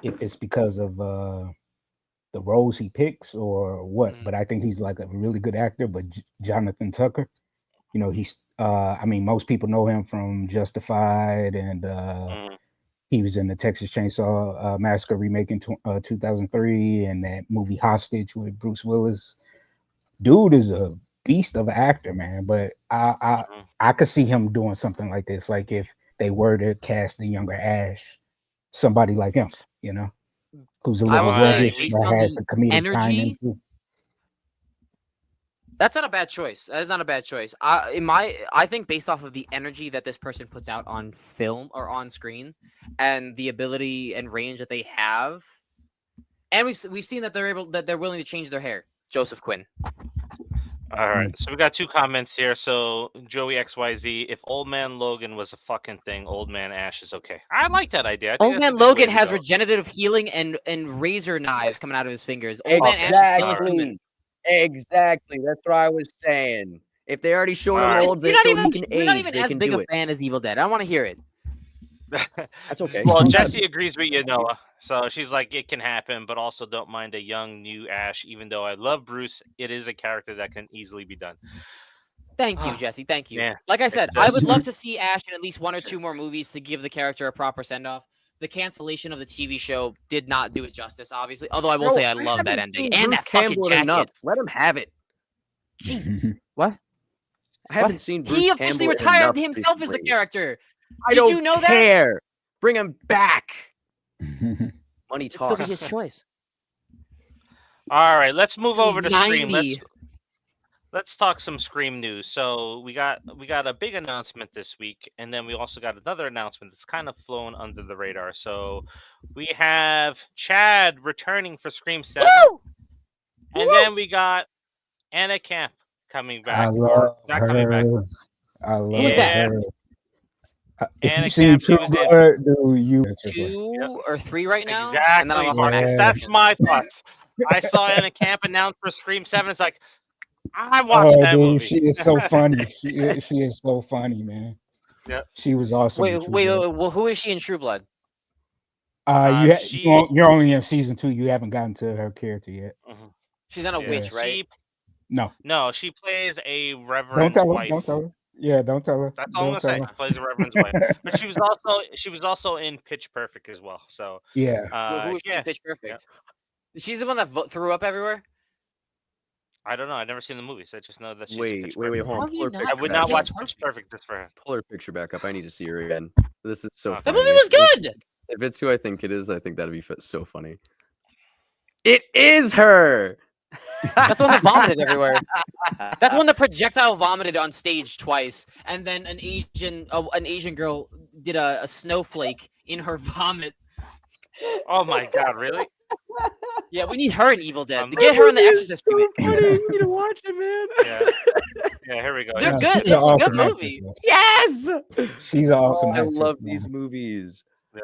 if it's because of the roles he picks or what, but I think he's like a really good actor. But Jonathan Tucker, you know, he's I mean, most people know him from Justified, and he was in the Texas Chainsaw Massacre remake in 2003, and that movie Hostage with Bruce Willis. Dude is a beast of an actor, man. But I could see him doing something like this, like if they were to cast a younger Ash, somebody like him, you know, who's a little reddish but has the comedic timing too. That's not a bad choice. That is not a bad choice. I think based off of the energy that this person puts out on film or on screen, and the ability and range that they have, and we've seen that they're willing to change their hair. Joseph Quinn. All right, so we got two comments here. So Joey XYZ, if Old Man Logan was a fucking thing, Old Man Ash is okay. I like that idea. Old Man Logan has regenerative healing and razor knives coming out of his fingers. Old Man Ash is still a human. Exactly. That's what I was saying. If they already showed him old, they showed he can age. You're not even as big a it. fan as Evil Dead. I don't want to hear it. That's okay. Well, Jesse agrees with you, Noah. So she's like, it can happen, but also don't mind a young, new Ash. Even though I love Bruce, it is a character that can easily be done. Thank you, Jesse. Thank you. Yeah. Like I said, I would love to see Ash in at least one or two more movies to give the character a proper send-off. the cancellation of the TV show did not do it justice, obviously. Although I will Bro, say I love that haven't ending seen and Bruce that fucking Campbell jacket. enough. Let him have it. Jesus, what? I haven't seen Bruce He officially Campbell retired enough himself as the recently. character. I Did don't you know that? care. Bring him back. Money It'd still be talks. his choice. All right, let's move Till over to he's Scream. 90. Let's talk some Scream news. So we got a big announcement this week, and then we also got another announcement that's kind of flown under the radar. So we have Chad returning for Scream 7, Woo! and then we got Anna Camp coming back. I or love not coming back. her. I love Who is that? her. If Anna you've seen Camp, True she was in- Blood, do you? 2 or 3 right now. Exactly. And then I lost Yeah. my Marcus. That's my thoughts. I saw Anna Camp announced for Scream 7. It's like, I'm watching that dude, movie. she is so funny. She is so funny, man. Yep. She was awesome. in Wait, True wait, Blood. wait, well, who is she in True Blood? You're only in season 2. You haven't gotten to her character yet. Mhm. She's not a Yeah. witch, right? No, She plays a reverend don't tell her. wife. Don't tell her. Yeah, don't tell her. That's all I'm Don't gonna say. tell She plays a reverend's wife. But she was also in Pitch Perfect as well. So Yeah. Well, who is she in yeah. Pitch Perfect? She's the one that threw up everywhere. I don't know. I've never seen the movies. I just know that she's in Wait, Pitch wait, Perfect. hold How on. do you Pull her not- picture I would back not up. watch Yeah, Pitch Perfect just for her. Pull her picture back up. I need to see her again. This is so Okay. The funny. movie was good. If it's who I think it is, I think that'd be so funny. It is her. That's the one that vomited everywhere. That's the one that projectile vomited on stage twice, and then an Asian girl did a snowflake in her vomit. Oh my god, really? Yeah, we need her in Evil Dead. Um, Get her in The Exorcist. So remake. funny. You need to watch it, man. Yeah, here we go. They're Yeah. good. She's They're an a good awesome actress, movie. though. Yes. She's an awesome I actress, love man. these movies. Yeah.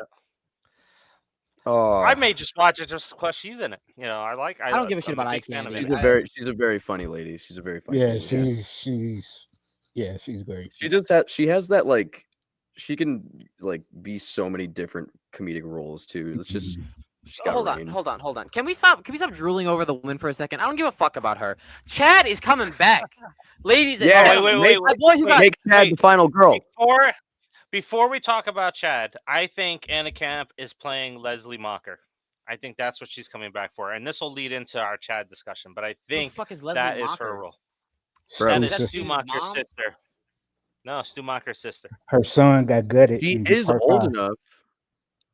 Oh, I may just watch it just because she's in it. You know, I don't give a shit I'm about eye big fan of candy. it. she's a very funny lady. She's a very funny. Yeah, lady, she's great. She has that like she can like be so many different comedic roles too. It's just she's got Hold range. on. Can we stop drooling over the woman for a second? I don't give a fuck about her. Chad is coming back. Ladies and Yeah, gentlemen. wait, My boy who got Make Chad the final girl. Before we talk about Chad, I think Anna Camp is playing Leslie Mocker. I think that's what she's coming back for, and this will lead into our Chad discussion. But I who the think fuck is Leslie that is Mocker? her role. Bro, That Stu's is that sister. Stu Stu's Macher's mom? sister. No, Stu Macher's sister. Her son got gutted. She in is part old 5. enough.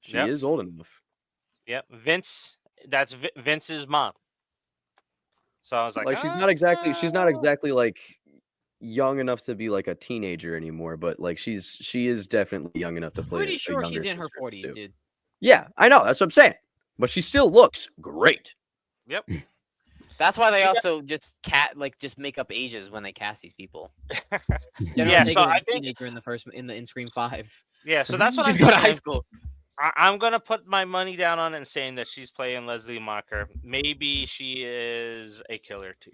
She Yep. is old enough. Yep, Vince. That's Vince's mom. So I was like, She's not exactly like young enough to be like a teenager anymore, but like she is definitely young enough to play. Pretty a sure she's younger in her sister, 40s, too. dude. Yeah, I know. That's what I'm saying. But she still looks great. Yep. That's why they also just make up ages when they cast these people. General Yeah, Taker so was I a think teenager in Scream 5. Yeah, so that's what She's I'm going to thinking. high school. I'm gonna put my money down on it and saying that she's playing Leslie Mocker. Maybe she is a killer too.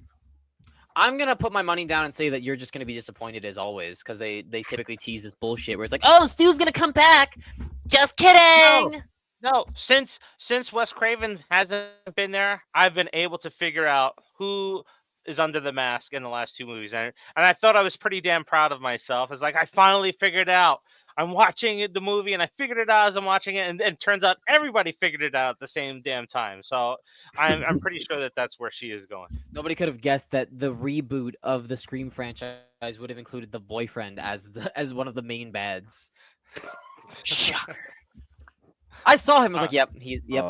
I'm gonna put my money down and say that you're just gonna be disappointed as always, because they typically tease this bullshit where it's like, oh, Stu's gonna come back. Just kidding. No, since Wes Craven hasn't been there, I've been able to figure out who is under the mask in the last 2 movies, and I thought I was pretty damn proud of myself. It's like I finally figured out. I'm watching the movie, and I figured it out as I'm watching it, and it turns out everybody figured it out at the same damn time. So I'm pretty sure that that's where she is going. Nobody could have guessed that the reboot of the Scream franchise would have included the boyfriend as one of the main bads. Shocker. I saw him. I was like, "Yep,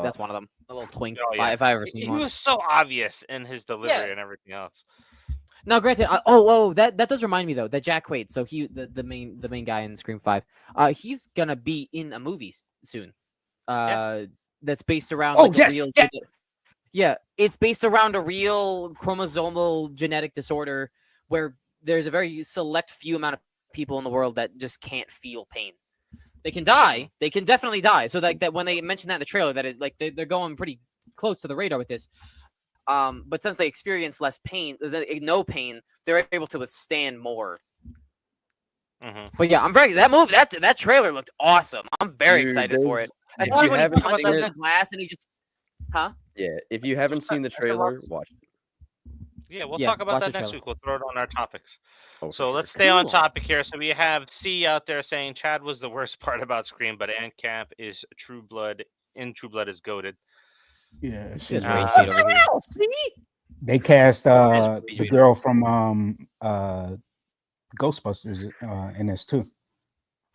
that's one of them." A little twink. Oh, yeah. If I ever He seen one. was so obvious in his delivery and everything else. Now, granted, that does remind me though that Jack Quaid, so the main guy in Scream 5, he's gonna be in a movie soon. That's based around a real. Yeah, it's based around a real chromosomal genetic disorder where there's a very select few amount of people in the world that just can't feel pain. They can die. They can definitely die. So that when they mention that in the trailer, that is like they're going pretty close to the radar with this. But since they experience less pain, no pain, they're able to withstand more. Mm-hmm. But yeah, that trailer looked awesome. I'm very excited for it. Especially when he punches the glass and he just, Yeah, if you haven't seen the trailer, watch it. Yeah, we'll Yeah, talk about watch that the next trailer. week. We'll throw it on our topics. Oh, for So sure. let's stay on Cool. topic here. So we have C out there saying Chad was the worst part about Scream, but Ann Camp is True Blood. In True Blood is goaded. Yeah, Just she's rage Uh, bait over here. they cast Just the rage bait. girl from Ghostbusters in this too.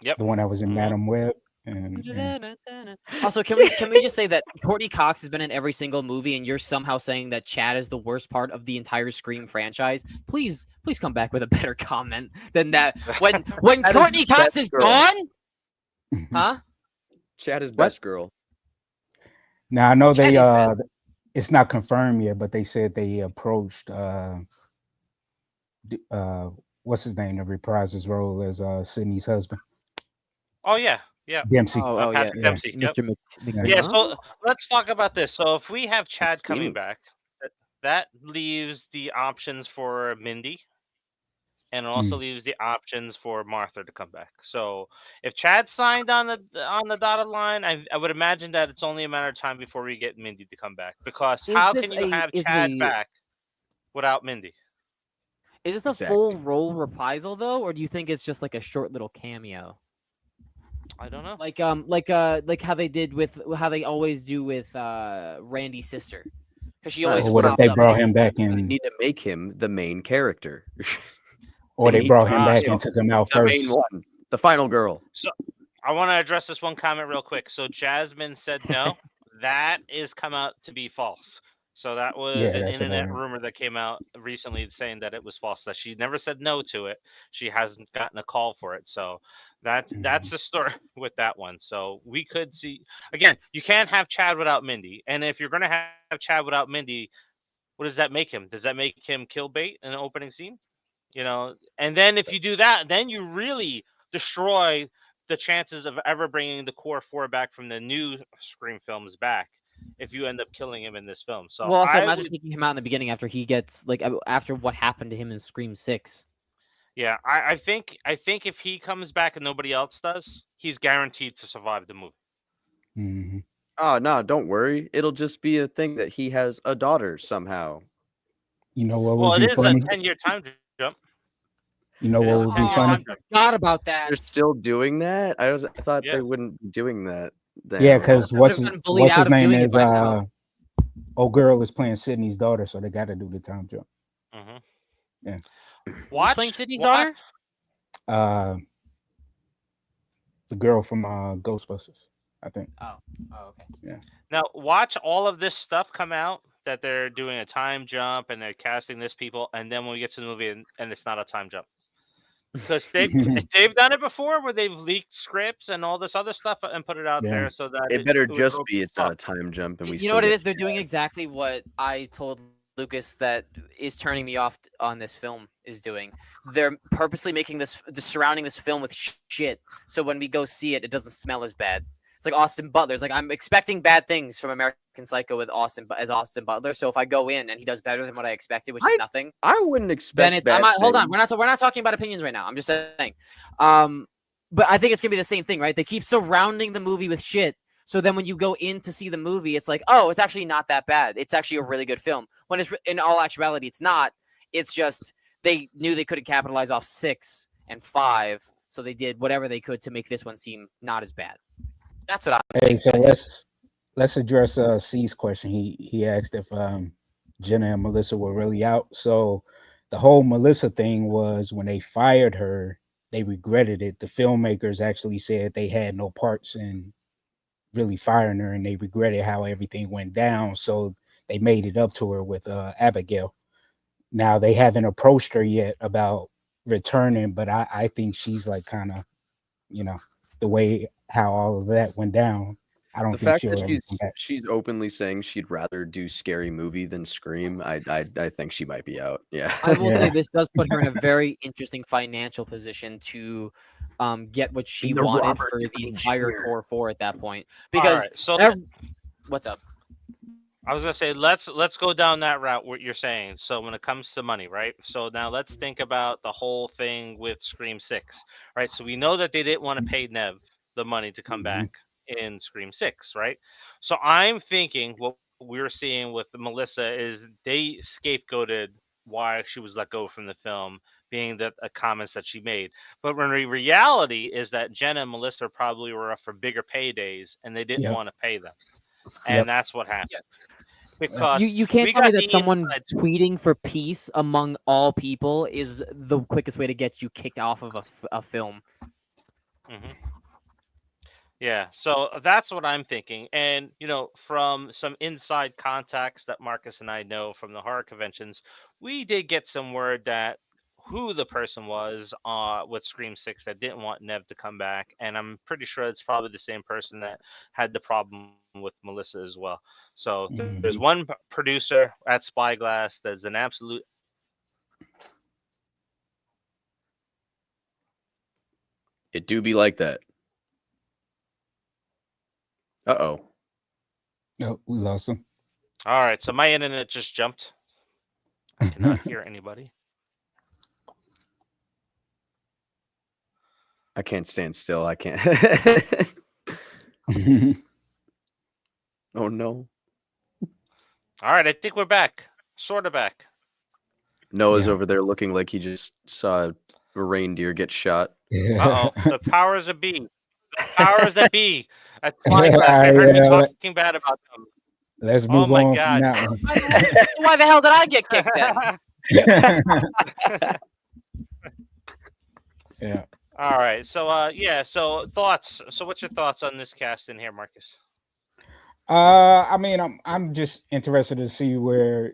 Yep. The one that was in Mhm. Madam Web. And Also, can we just say that Courtney Cox has been in every single movie, and you're somehow saying that Chad is the worst part of the entire Scream franchise? Please come back with a better comment than that. When That is Courtney Cox best is girl. gone, huh? Chad is What? best girl. now I know Chad they is bad. it's not confirmed yet, but they said they approached what's his name to reprise his role as Sydney's husband, Oh yeah, yeah. Dempsey. Oh yeah, Patrick Yeah, Dempsey. Yep. Mr. yeah. Yeah. McGill. So let's talk about this. So if we have Chad coming Steamy. back, that leaves the options for Mindy, and it also Mm. leaves the options for Martha to come back. So if Chad signed on the dotted line, I would imagine that it's only a matter of time before we get Mindy to come back. Because Is how this can you a have is Chad a back without Mindy? is this a Exactly. full role reprisal though, or do you think it's just like a short little cameo? I don't know. Like how they did with how they always do with Randy's sister, because she Nice. always Or what if pops they up. brought him back They in, need to make him the main character. or they need brought to him Ah, back make and took him out the main first? one, the final girl. So I want to address this one comment real quick. So Jasmine said no. That is come out to be false. So that was Yeah, an that's what I internet heard. rumor that came out recently saying that it was false. That she never said no to it. She hasn't gotten a call for it. So that's Mhm. the story with that one. So we could see again. You can't have Chad without Mindy. And if you're gonna have Chad without Mindy, what does that make him? Does that make him kill bait in the opening scene? And then if you do that, then you really destroy the chances of ever bringing the core four back from the new Scream films back if you end up killing him in this film. So Well, also I imagine would, taking him out in the beginning after he gets like after what happened to him in Scream 6. yeah, I think if he comes back and nobody else does, he's guaranteed to survive the movie. Mhm. Oh no, don't worry. It'll just be a thing that he has a daughter somehow. You know what Well, would it be is a funny? 10-year time jump. You know It is what a would be 10-year Oh, I time funny? jump. forgot about that. They're still doing that. I thought Yeah. they wouldn't be doing that. Yeah, Then. because They've been bullied what's out his of name doing it is by now. old girl is playing Sydney's daughter, so they got to do the time jump. hmm Yeah. Who's playing Sydney's watch daughter? Uh, the girl from Ghostbusters, I think. Oh, okay. Now, watch all of this stuff come out that they're doing a time jump and they're casting this people, and then when we get to the movie and it's not a time jump. Because they've done it before where they've leaked scripts and all this other stuff and put it out Yeah. there so that It better would just grow be it's people not up. a time jump, and we You still know what it get is? They're doing exactly what I told Lucas that is turning me off on this film is doing. They're purposely making surrounding this film with shit, so when we go see it, it doesn't smell as bad. It's like Austin Butler. It's like I'm expecting bad things from American Psycho with Austin Butler. So if I go in and he does better than what I expected, which is nothing, I wouldn't then expect it's bad hold on. things. We're not talking about opinions right now. I'm just saying. But I think it's gonna be the same thing, right? They keep surrounding the movie with shit. So then when you go in to see the movie, it's like, oh, it's actually not that bad. It's actually a really good film. When it's in all actuality, it's not. It's just they knew they couldn't capitalize off 6 and 5, so they did whatever they could to make this one seem not as bad. That's what I'm Hey, thinking. so let's address C's question. He asked if Jenna and Melissa were really out. So the whole Melissa thing was when they fired her, they regretted it. The filmmakers actually said they had no parts in really firing her, and they regretted how everything went down. So they made it up to her with Abigail. Now they haven't approached her yet about returning, but I think she's like kind of, the way how all of that went down. I don't The think fact she'll that ever come back. she's openly saying she'd rather do Scary Movie than Scream, I think she might be out. Yeah. I will say Yeah. this does put her in a very interesting financial position to get what she the wanted Robert for the Downey entire Jr. core 4 at that point. All Because right, so what's up? I was gonna say let's go down that route. What you're saying. So when it comes to money, right? So now let's think about the whole thing with Scream 6, right? So we know that they didn't want to pay Nev the money to come back in Scream 6, right? So I'm thinking what we're seeing with Melissa is they scapegoated why she was let go from the film, being that comments that she made. But when the reality is that Jenna and Melissa probably were up for bigger paydays, and they didn't Yep. want to pay them, Yep. and that's what happened. Yeah. Because You can't we tell me got that the someone inside. tweeting for peace among all people is the quickest way to get you kicked off of a film. Mhm. Yeah, so that's what I'm thinking. And, from some inside contacts that Marcus and I know from the horror conventions, we did get some word that who the person was with Scream 6 that didn't want Nev to come back. And I'm pretty sure it's probably the same person that had the problem with Melissa as well. So there's Mhm. one producer at Spyglass that's an absolute. It do be like that. Uh-oh. Oh, we lost him. All right, so my internet just jumped. I cannot hear anybody. I can't stand still. I can't. Oh no. All right, I think we're back. Sort of back. Noah's Yeah. over there looking like he just saw a reindeer get shot. Uh-oh. The powers that be. The powers that be. At Spyglass. They heard me Yeah, talking bad about them. let's Oh move my on God. from that one. Why the hell did I get kicked then? Yeah. All right. So so thoughts. So what's your thoughts on this cast in here, Marcus? I mean, I'm just interested to see where,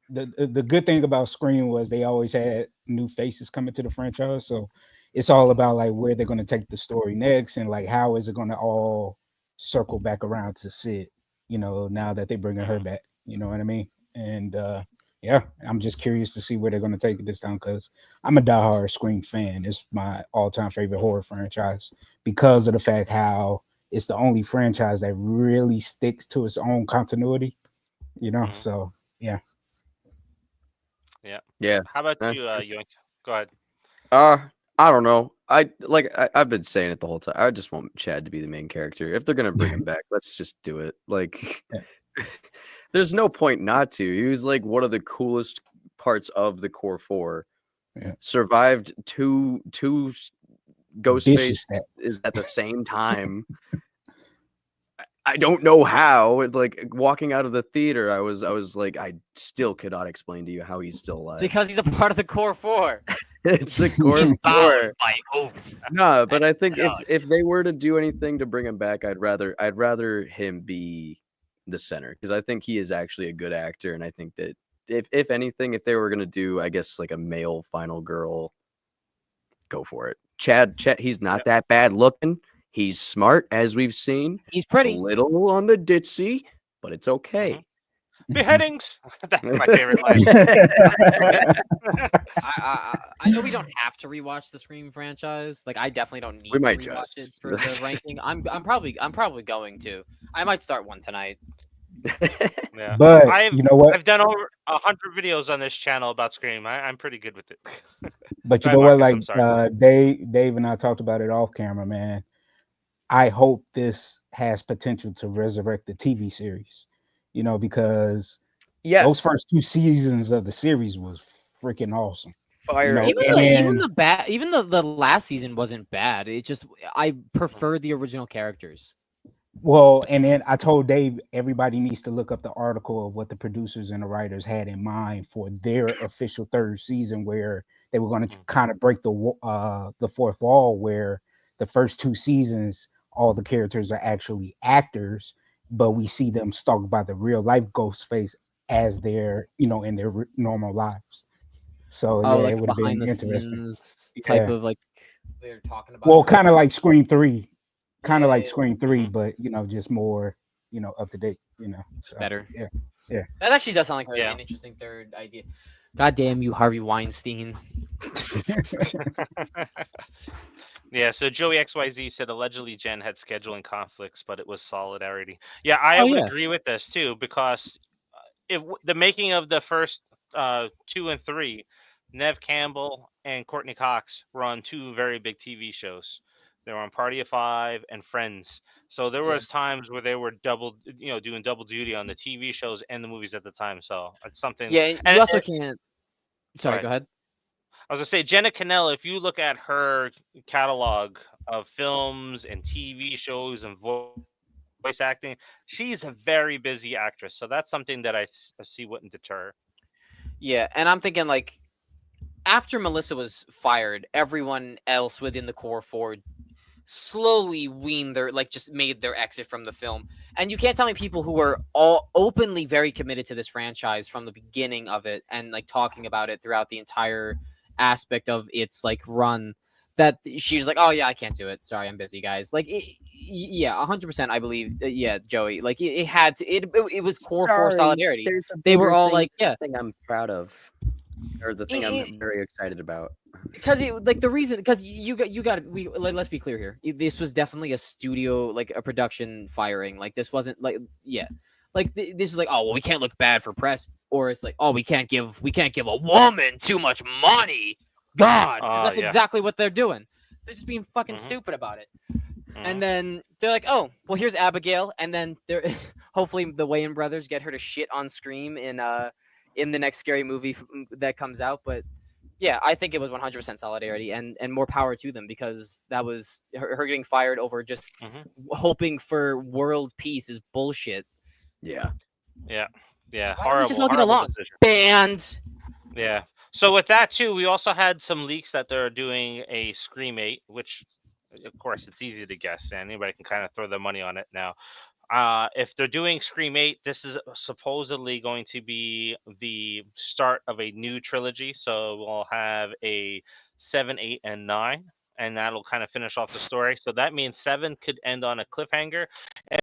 the good thing about Scream was they always had new faces coming to the franchise. So it's all about like where they're going to take the story next, and like how is it going to all circle back around to Sid, now that they're bringing her back. You know what I mean? And yeah, I'm just curious to see where they're going to take it this time, because I'm a diehard Scream fan. It's my all-time favorite horror franchise because of the fact how it's the only franchise that really sticks to its own continuity. So yeah. Yeah. Yeah. How about you, Yoink? Go ahead. I don't know. I've been saying it the whole time. I just want Chad to be the main character. If they're gonna bring him back, let's just do it. Like, there's no point not to. He was like one of the coolest parts of the core four. Yeah. Survived two Ghostface Vicious that. is at the same time. I don't know how. Like walking out of the theater, I was like, I still cannot explain to you how he's still alive. Because he's a part of the core four. It's the core He's bound four. by oath. No, but I think if they were to do anything to bring him back, I'd rather him be the center, because I think he is actually a good actor, and I think that if anything, if they were gonna do, I guess, like a male final girl, go for it. Chad, he's not that bad looking. He's smart, as we've seen. He's pretty. A little on the ditzy, but it's okay. Beheadings. That's my favorite line. I know we don't have to rewatch the Scream franchise. Like, I definitely don't need We might to rewatch it just. for the ranking. I'm probably going to. I might start one tonight. Yeah. But I've you know what? I've done over 100 videos on this channel about Scream. I'm pretty good with it. But Go you know ahead, what? Marcus, Like I'm sorry. Dave and I talked about it off camera, man. I hope this has potential to resurrect the TV series. Because Yes. those first 2 seasons of the series was freaking awesome. Fire. Even the last season wasn't bad. It just, I prefer the original characters. Well, and then I told Dave everybody needs to look up the article of what the producers and the writers had in mind for their official 3rd season, where they were going to kind of break the fourth wall, where the first 2 seasons all the characters are actually actors, but we see them stalked by the real life Ghostface as they're in their normal lives. So yeah, like it would have behind been the interesting. scenes type of, like, they're talking about. Well, kind of like Scream 3. Kind of Yeah, like yeah. Scream 3, but just more, up to date, so, better. Yeah. That actually does sound like Yeah. an interesting 3rd idea. God damn you, Harvey Weinstein. Yeah, so Joey XYZ said allegedly Jen had scheduling conflicts, but it was solidarity. Yeah, I would agree with this too, because the making of the first 2 and 3, Nev Campbell and Courtney Cox were on 2 very big TV shows. They were on Party of Five and Friends. So there was times where they were doing double duty on the TV shows and the movies at the time. So it's something. Yeah, and And you also can't. Sorry, ahead. go ahead. I was gonna say Jenna Cannell. If you look at her catalog of films and TV shows and voice acting, she's a very busy actress. So that's something that I see wouldn't deter her. Yeah, and I'm thinking like after Melissa was fired, everyone else within the core four slowly just made their exit from the film. And you can't tell me people who were all openly very committed to this franchise from the beginning of it and like talking about it throughout the entire aspect of its like run that she's like, oh yeah, I can't do it. Sorry, I'm busy, guys. Like, yeah, 100%. I believe, yeah, Joey. Like, it had to. It was core four solidarity. They were all like, yeah. Thing I'm proud of, or the thing I'm very excited about. Because the reason, because let's be clear here. This was definitely a studio, like a production firing. Like this wasn't like, yeah, like this is like, oh well, we can't look bad for press, or it's like, oh we can't give a woman too much money. God, that's exactly what they're doing. They're just being fucking stupid about it. And then they're like, oh well, here's Abigail, and then they're hopefully the Wayans brothers get her to shit on Scream in the next scary movie that comes out, but. Yeah, I think it was 100% solidarity, and more power to them, because that was her getting fired over just hoping for world peace is bullshit. Yeah. Horrible. Just all get along. Banned. Yeah. So with that too, we also had some leaks that they're doing a Scream 8, which, of course, it's easy to guess. Anybody can kind of throw their money on it now. If they're doing Scream 8, this is supposedly going to be the start of a new trilogy. So we'll have a 7, 8, and 9, and that'll kind of finish off the story. So that means 7 could end on a cliffhanger. And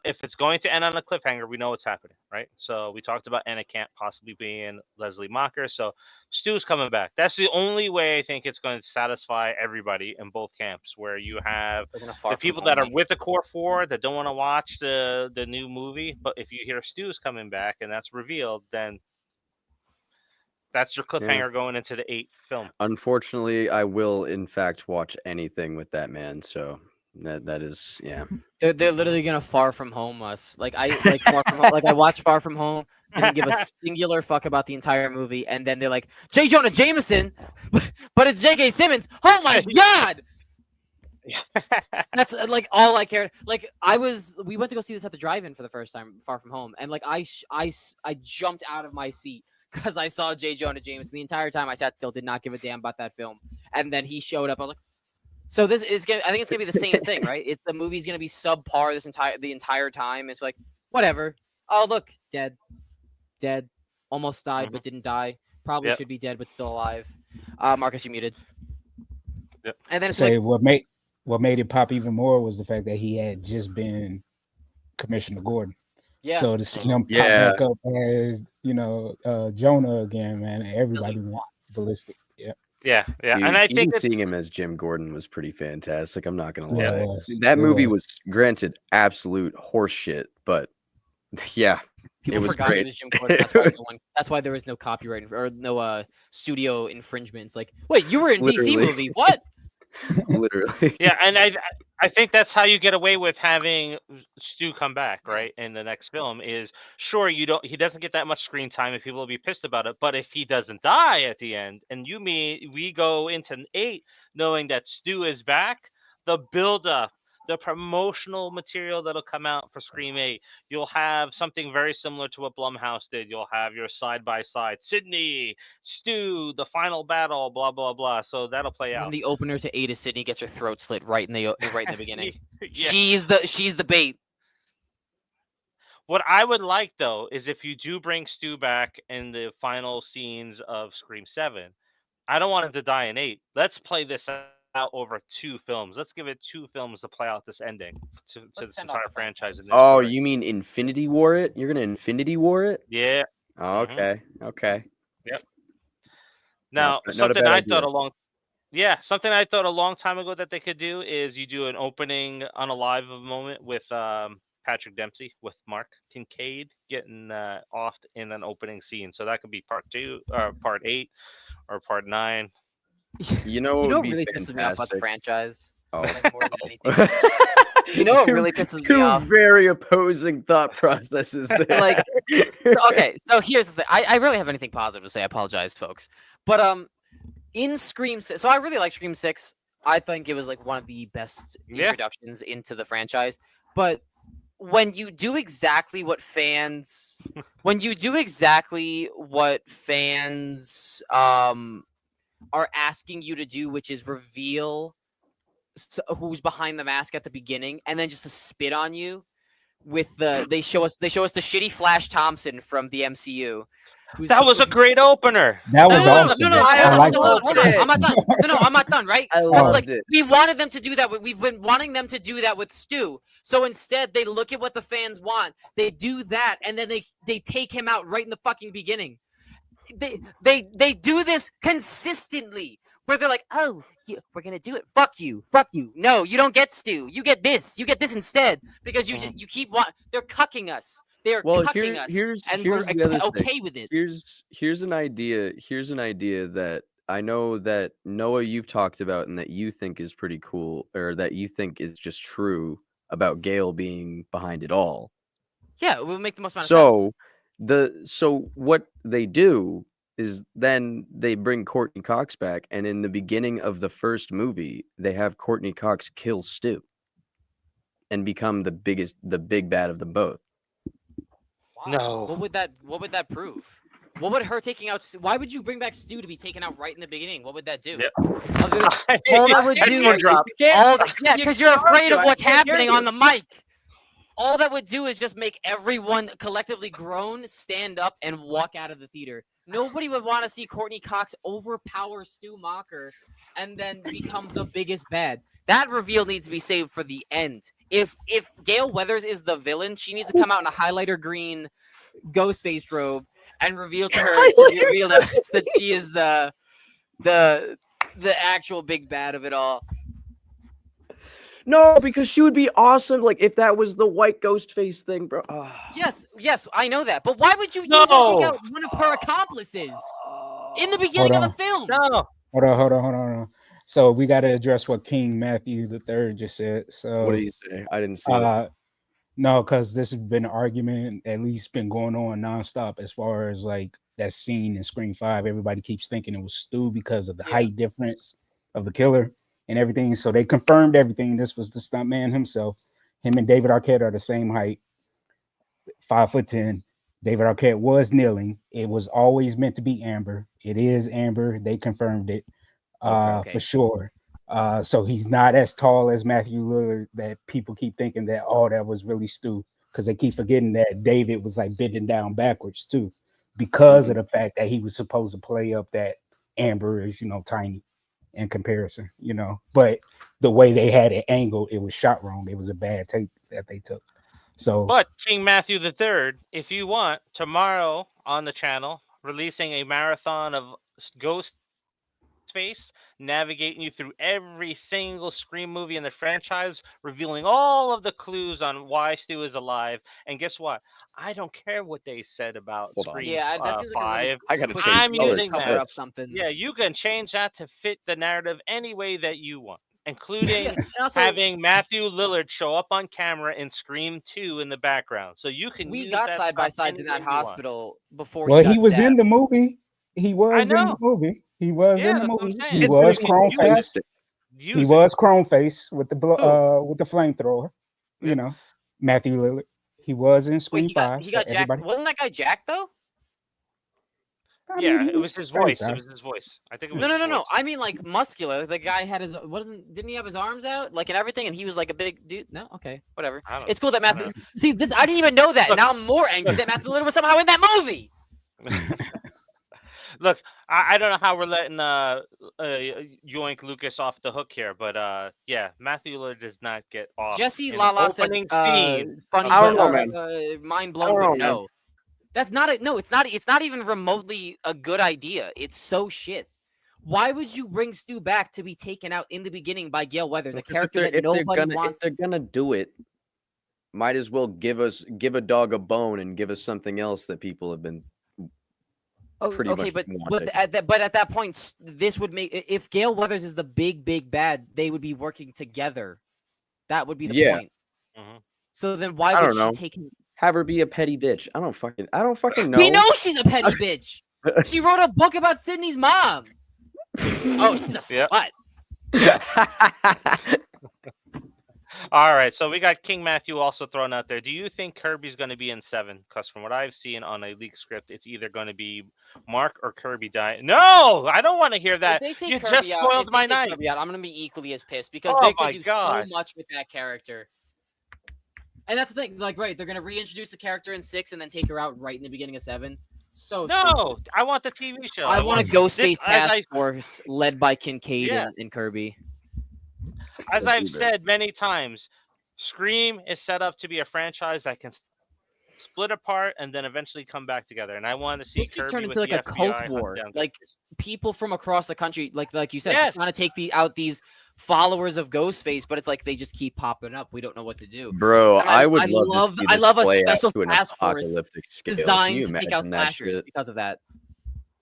if it's going to end on a cliffhanger, we know what's happening, right? So we talked about Anna Camp possibly being Leslie Mocker. So Stu's coming back. That's the only way I think it's going to satisfy everybody in both camps, where you have the people that are with the core four that don't want to watch the new movie, but if you hear Stu's coming back and that's revealed, then that's your cliffhanger going into the 8th film. Unfortunately, I will in fact watch anything with that man. So that is, yeah. They're literally gonna Far From Home us. Like I Far From Home. Like I watched Far From Home, didn't give a singular fuck about the entire movie, and then they're like J. Jonah Jameson, but it's J.K. Simmons. Oh my god! That's like all I cared. Like we went to go see this at the drive-in for the first time, Far From Home, and like I jumped out of my seat because I saw J. Jonah Jameson. The entire time I sat still, did not give a damn about that film, and then he showed up. I was like, so this is gonna. I think it's gonna be the same thing, right? The movie's gonna be subpar the entire time. It's like whatever. Oh look, dead, almost died but didn't die. Probably should be dead but still alive. Marcus, you muted. Yep. And then it's what made it pop even more was the fact that he had just been Commissioner Gordon. Yeah. So to see him pop back up as Jonah again, man, everybody went ballistic. Yeah. Yeah. Dude, and I think seeing him as Jim Gordon was pretty fantastic. I'm not gonna lie. That movie was granted absolute horse shit, but yeah, people forgot it was Jim Gordon. That's why there was no copyright or no studio infringements. Like, wait, you were in DC movie? What? Literally. Yeah, and I think that's how you get away with having Stu come back, right? In the next film is sure he doesn't get that much screen time and people will be pissed about it, but if he doesn't die at the end and we go into 8 knowing that Stu is back, the build up, the promotional material that'll come out for Scream 8, you'll have something very similar to what Blumhouse did. You'll have your side-by-side, Sydney, Stu, the final battle, blah, blah, blah. So that'll play out. And the opener to 8 is Sydney gets her throat slit right in the beginning. She's the bait. What I would like, though, is if you do bring Stu back in the final scenes of Scream 7, I don't want him to die in 8. Let's play this out over 2 films. Let's give it 2 films to play out this ending to this entire franchise. Oh, you mean Infinity War it? You're gonna Infinity War it? Yeah. Oh, okay. Okay. Yep. Now, something I thought a long time ago that they could do is you do an opening on a live moment with Patrick Dempsey with Mark Kincaid getting off in an opening scene. So that could be part 2 or part 8 or part 9. You know what really pisses me off about the franchise? Oh. Like, more than anything. You know what really pisses me off? Two very opposing thought processes there. Like, so here's the thing. I really have anything positive to say. I apologize, folks. But in Scream 6, so I really like Scream 6. I think it was like one of the best introductions into the franchise. But when you do exactly what fans are asking you to do, which is reveal who's behind the mask at the beginning, and then just to spit on you with they show us the shitty Flash Thompson from the MCU. That was a great opener. That was awesome. No, I like hold on. I'm not done. No, I'm not done, right? I That's loved it. We wanted them to do that. We've been wanting them to do that with Stu. So instead, they look at what the fans want. They do that, and then they take him out right in the fucking beginning. They do this consistently, where they're like, "Oh, we're gonna do it. Fuck you. No, you don't get Stu. You get this. You get this instead because you keep they're cucking us. They're cucking us, and we're okay with it. Here's an idea. Here's an idea that I know that Noah you've talked about and that you think is pretty cool, or that you think is just true about Gale being behind it all. Yeah, it will make the most amount of sense. So what they do is then they bring Courtney Cox back, and in the beginning of the first movie, they have Courtney Cox kill Stu and become the big bad of them both. No. What would that prove? What would her taking out? Why would you bring back Stu to be taken out right in the beginning? What would that do? Yep. All that would do, because you're afraid of what's happening on the mic. All that would do is just make everyone collectively groan, stand up, and walk out of the theater. Nobody would want to see Courtney Cox overpower Stu Macher and then become the biggest bad. That reveal needs to be saved for the end. If Gale Weathers is the villain, she needs to come out in a highlighter green Ghostface robe and reveal to her that she is the actual big bad of it all. No, because she would be awesome. Like if that was the white Ghostface thing, bro. Oh. Yes, I know that. But why would you use her to take out one of her accomplices in the beginning of the film? No. Hold on. So we got to address what King Matthew III just said. So what did he say? I didn't see it. No, because this has been an argument, at least been going on nonstop as far as like that scene in Scream 5. Everybody keeps thinking it was Stu because of the height difference of the killer and everything. So they confirmed everything. This was the stuntman himself. Him and David Arquette are the same height, 5'10". David Arquette was kneeling. It was always meant to be Amber. It is Amber. They confirmed it for sure. So he's not as tall as Matthew Lillard that people keep thinking that, that was really Stu, because they keep forgetting that David was like bending down backwards too, because of the fact that he was supposed to play up that Amber is, tiny in comparison, but the way they had it angled, it was shot wrong. It was a bad take that they took. So, but King Matthew III, if you want, tomorrow on the channel, releasing a marathon of Ghostface, navigating you through every single Scream movie in the franchise, revealing all of the clues on why Stu is alive. And guess what? I don't care what they said about Scream that seems like 5. I gotta change I'm using cover that. up something. Yeah, you can change that to fit the narrative any way that you want, including also, having Matthew Lillard show up on camera in Scream 2 in the background. So you can we use got that side by sides in that hospital before. Well, he was stabbed. in the movie. He was in the movie. He was in the movie. He was Chrome Face. He was Chrome Face with the flamethrower. Matthew Lillard. He was in Scream 5. He got jacked. Wasn't that guy jacked though? Yeah, it was his voice. It was his voice. I think it was. No. I mean, like muscular. The guy had didn't he have his arms out, like, and everything, and he was like a big dude? No, okay, whatever. It's cool that Matthew. See, this I didn't even know that. Now I'm more angry that Matthew Lillard was somehow in that movie. Look, I don't know how we're letting Yoink Lukas off the hook here, but yeah, Matthew Lillard does not get off. Jesse Lala said, "Funny, I don't know, man. Mind blown." No, that's not it. No, it's not. It's not even remotely a good idea. It's so shit. Why would you bring Stu back to be taken out in the beginning by Gale Weathers, a character that nobody wants? If they're gonna do it, might as well give a dog a bone and give us something else that people have been pretty okay, much but wanted. at that point, this would make if Gale Weathers is the big bad, they would be working together. That would be the Yeah. point. Mm-hmm. So then why I would don't she know. take him? Have her be a petty bitch. I don't fucking know. We know she's a petty bitch. She wrote a book about Sydney's mom. Oh, she's a Yep. slut. All right, so we got King Matthew also thrown out there. Do you think Kirby's going to be in 7? Because from what I've seen on a leak script, it's either going to be Mark or Kirby dying. No, I don't want to hear that. If they take You Kirby just out, spoiled my night. Kirby out, I'm gonna be equally as pissed because Oh they my could do God. so much with that character. And that's the thing, like, right? They're gonna reintroduce the character in 6 and then take her out right in the beginning of 7. So No, I want the TV show. I want a Ghostface this- as task I- force led by Kincaid Yeah. and Kirby. As Let's I've do this. said many times, Scream is set up to be a franchise that can split apart and then eventually come back together. And I want to see This could Kirby turn with into like the a cult FBI hunt war. down Like Ghostface. people from across the country, like you said, Yes. trying to take out these followers of Ghostface, but it's like they just keep popping up. We don't know what to do. Bro, And I would love to see I this love a play out special to an task force apocalyptic scale. Can designed you to take out imagine that slashers shit? because of that.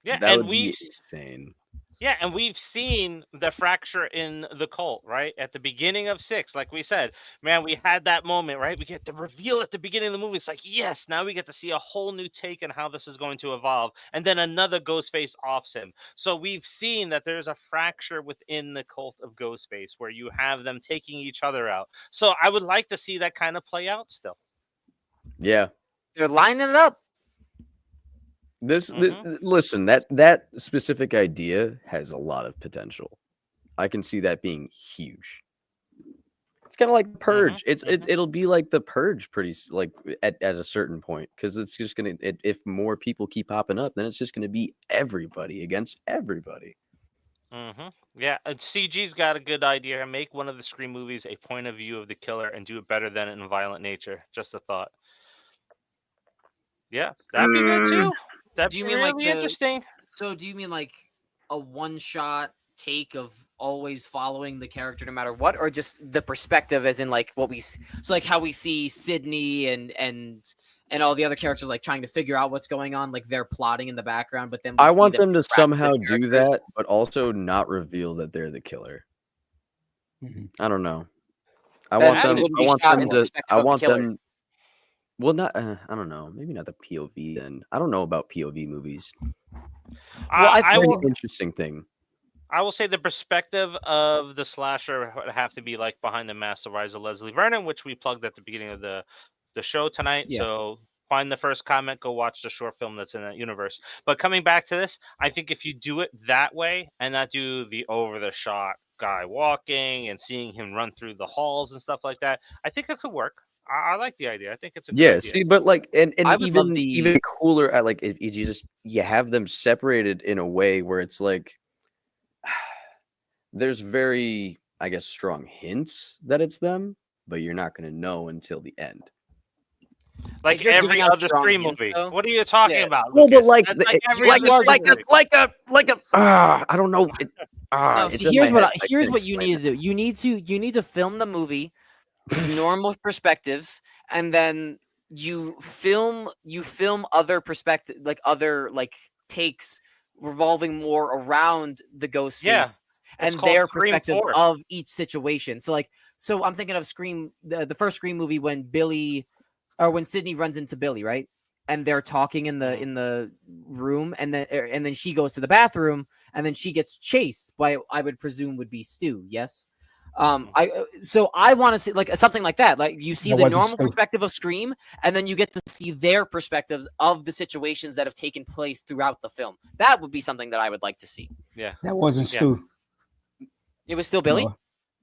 Yeah, That and would be insane. Yeah, and we've seen the fracture in the cult, right? At the beginning of 6, like we said, man, we had that moment, right? We get the reveal at the beginning of the movie. It's like, yes, now we get to see a whole new take on how this is going to evolve. And then another Ghostface offs him. So we've seen that there's a fracture within the cult of Ghostface where you have them taking each other out. So I would like to see that kind of play out still. Yeah. They're lining it up. Listen, that specific idea has a lot of potential. I can see that being huge. It's kind of like Purge. It'll be like the Purge like at a certain point, because it's just gonna if more people keep popping up, then it's just gonna be everybody against everybody. Yeah, CG's got a good idea. Make one of the Scream movies a point of view of the killer and do it better than in Violent Nature. Just a thought. Yeah, that'd be good too. That'd Do you be mean really interesting. So do you mean like a one-shot take of always following the character no matter what, or just the perspective as in like what we so like how we see Sydney and all the other characters like trying to figure out what's going on, like they're plotting in the background, but then I want them to somehow do that, but also not reveal that they're the killer. I don't know. I want them. Well, not. I don't know. Maybe not the POV. Then I don't know about POV movies. I will, interesting thing. I will say the perspective of the slasher would have to be like behind the mask, the rise of Leslie Vernon, which we plugged at the beginning of the show tonight. Yeah. So find the first comment, go watch the short film that's in that universe. But coming back to this, I think if you do it that way and not do the over the shot guy walking and seeing him run through the halls and stuff like that, I think it could work. I like the idea. I think it's a good idea. See, but like, and I would love even cooler at like if you have them separated in a way where it's like there's very, I guess, strong hints that it's them, but you're not going to know until the end. Like every other Scream movie. What are you talking about? Well, but like I don't know. No, see, here's what you need to do. You need to film the movie, normal perspectives, and then you film other perspective, like other takes revolving more around the ghost face and their perspective of each situation. So I'm thinking of Scream, the first Scream movie when Sydney runs into Billy, right? And they're talking in the room, and then she goes to the bathroom, and then she gets chased by, I would presume, would be Stu. Yes. I want to see like something like that. Like you see the normal perspective of Scream, and then you get to see their perspectives of the situations that have taken place throughout the film. That would be something that I would like to see. Yeah. That wasn't Stu. It was still Billy?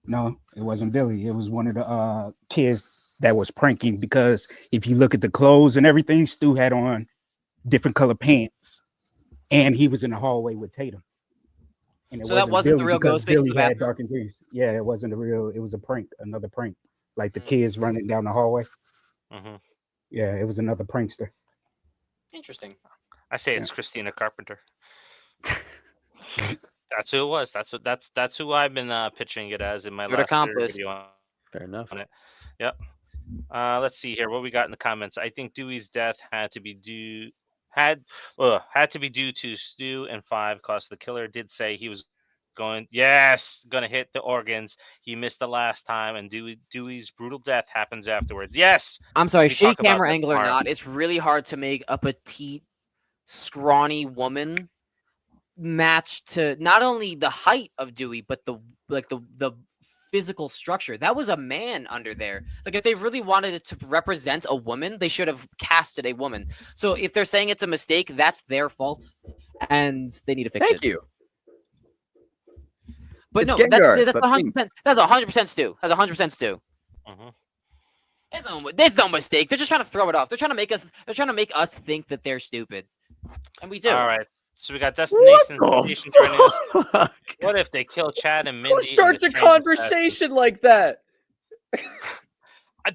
No, it wasn't Billy. It was one of the kids that was pranking, because if you look at the clothes and everything, Stu had on different color pants, and he was in the hallway with Tatum. And so that wasn't the real Ghostface in the bathroom? Dark and Grease. Yeah, it wasn't a real. It was a prank, another prank, like the kids running down the hallway. Yeah, it was another prankster. Interesting. I say it's Christina Carpenter. That's who it was. That's who I've been pitching it as in my last video. Fair enough. On it. Yep. Let's see here. What we got in the comments. I think Dewey's death had to had to be due to Stu and Five, cause the killer did say he was gonna hit the organs. He missed the last time, and Dewey's brutal death happens afterwards. Yes, I'm sorry, we shitty talk about camera that angle or tomorrow. not, it's really hard to make a petite, scrawny woman match to not only the height of Dewey, but the physical structure. That was a man under there. Like, if they really wanted it to represent a woman, they should have casted a woman. So if they're saying it's a mistake, that's their fault, and they need to fix it. Thank you. But It's no, Gengar, that's but 100%. That's 100% Stu. That's 100% Stu. There's no mistake. They're just trying to throw it off. They're trying to make us. They're trying to make us think that they're stupid, and we do. All right. So we got What Destination the Station joining us. fuck? What if they kill Chad and Mindy? Who in starts the a train assassin? conversation like that?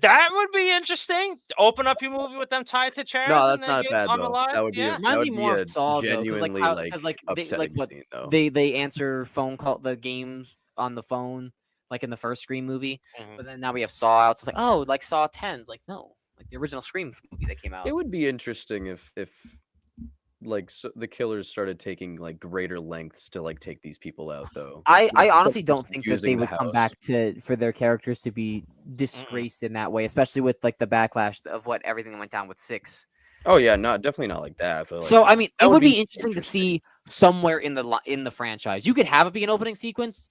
That would be interesting. Open up your movie with them tied to chairs. No, and that's then not get bad though. unalive? That would be Yeah. Reminds me more a of Saw though, because genuinely like upsetting what scene though. they answer phone call the games on the phone like in the first Scream movie, Mhm. but then now we have Saw out. So it's like, oh, like Saw 10. It's like, no, like the original Scream movie that came out. It would be interesting if like the killers started taking like greater lengths to like take these people out though. I Instead of honestly just don't think that using they the would come house. back for their characters to be disgraced in that way, especially with like the backlash of what everything that went down with 6. Oh yeah, definitely not like that. But, like, So I mean, that it would be interesting to see somewhere in the franchise. You could have it be an opening sequence,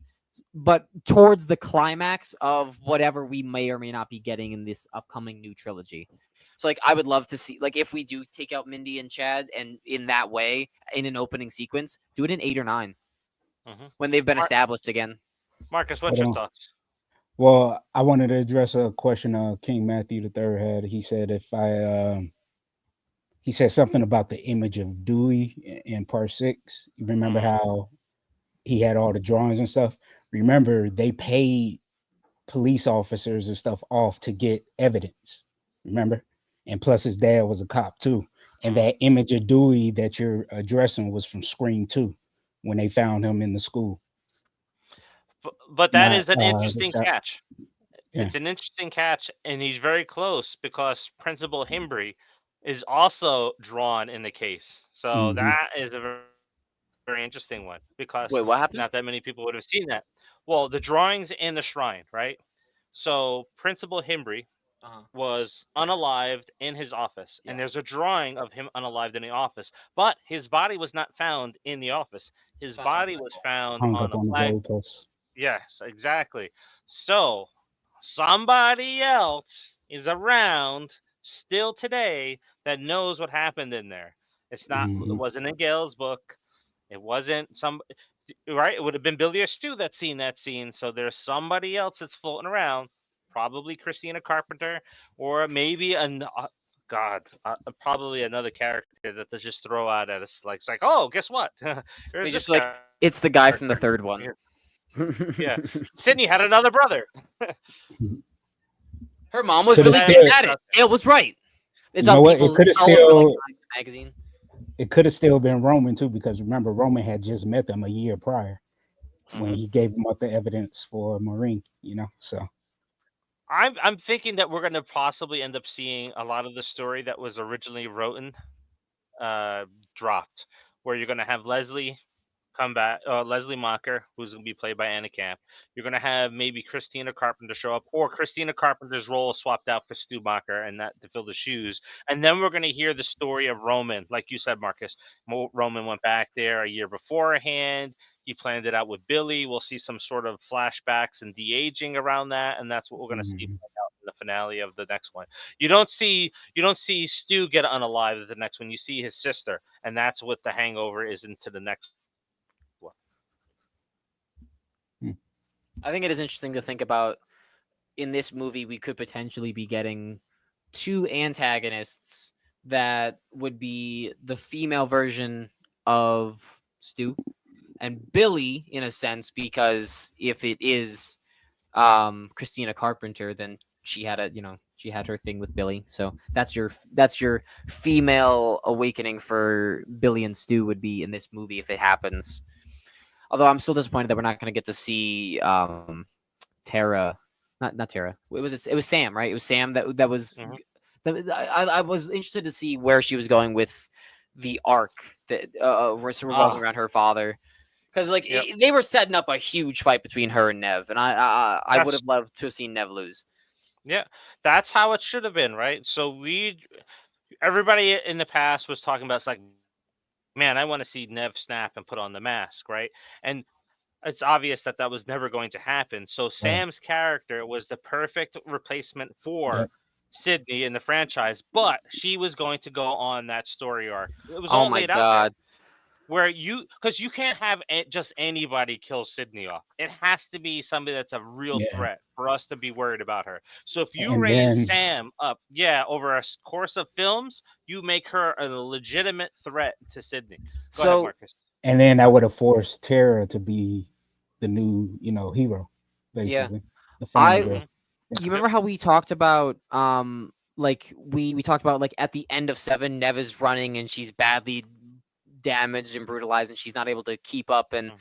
but towards the climax of whatever we may or may not be getting in this upcoming new trilogy. So like, I would love to see, like, if we do take out Mindy and Chad, and in that way, in an opening sequence, do it in 8 or 9 when they've been established again. Marcus, what's your thoughts? Well, I wanted to address a question King Matthew III had. He said he said something about the image of Dewey in part 6. You remember how he had all the drawings and stuff? Remember, they paid police officers and stuff off to get evidence. Remember? And plus his dad was a cop too. And that image of Dewey that you're addressing was from Scream 2 when they found him in the school. But that is an interesting catch. Yeah. It's an interesting catch, and he's very close because Principal Himbry is also drawn in the case. So that is a very, very interesting one because Wait, what happened? not that many people would have seen that. Well, the drawings in the shrine, right? So Principal Himbry was unalived in his office, and there's a drawing of him unalived in the office, but his body was not found in the office. His body was found Hung on up a on the flag. goalpost. Yes, exactly. So somebody else is around still today that knows what happened in there. It's not. It wasn't in Gail's book. It wasn't some. Right? It would have been Billy or Stu that's seen that scene. So there's somebody else that's floating around. Probably Christina Carpenter, or maybe probably another character that they just throw out at us. Like, it's like, oh, guess what? They just like, it's the guy from the third one. Yeah, Sydney had another brother. Her mom was Could've really still- good at it. It was right. It's You know on what? It people's could have all over, still. like, magazine. It could have still been Roman too, because remember Roman had just met them a year prior when he gave them up the evidence for Maureen. You know, so I'm thinking that we're going to possibly end up seeing a lot of the story that was originally written dropped, where you're going to have Leslie come back, Leslie Mocker, who's going to be played by Anna Camp. You're going to have maybe Christina Carpenter show up, or Christina Carpenter's role swapped out for Stu Mocker, and that to fill the shoes. And then we're going to hear the story of Roman, like you said, Marcus. Roman went back there a year beforehand. He planned it out with Billy. We'll see some sort of flashbacks and de-aging around that, and that's what we're going to see play out in the finale of the next one. You don't see Stu get unalive at the next one. You see his sister, and that's what the hangover is into the next one. I think it is interesting to think about. In this movie, we could potentially be getting 2 antagonists that would be the female version of Stu and Billy, in a sense, because if it is Christina Carpenter, then she had her thing with Billy. So that's your female awakening for Billy and Stu would be in this movie if it happens. Although I'm still disappointed that we're not going to get to see Tara, not Tara. It was Sam, right? It was Sam that was. I was interested to see where she was going with the arc that was revolving around her father. Because like they were setting up a huge fight between her and Nev, and I would have loved to have seen Nev lose. Yeah, that's how it should have been, right? So everybody in the past was talking about, it's like, man, I want to see Nev snap and put on the mask, right? And it's obvious that that was never going to happen. So Sam's character was the perfect replacement for Sydney in the franchise, but she was going to go on that story arc. It was all laid out there. Where because you can't have just anybody kill Sydney off. It has to be somebody that's a real threat for us to be worried about her. So if you raise Sam up, over a course of films, you make her a legitimate threat to Sydney. Go ahead, Marcus. And then that would have forced Tara to be the new, hero, basically. You remember how we talked about like we talked about like at the end of 7, Nev is running and she's badly damaged and brutalized and she's not able to keep up, and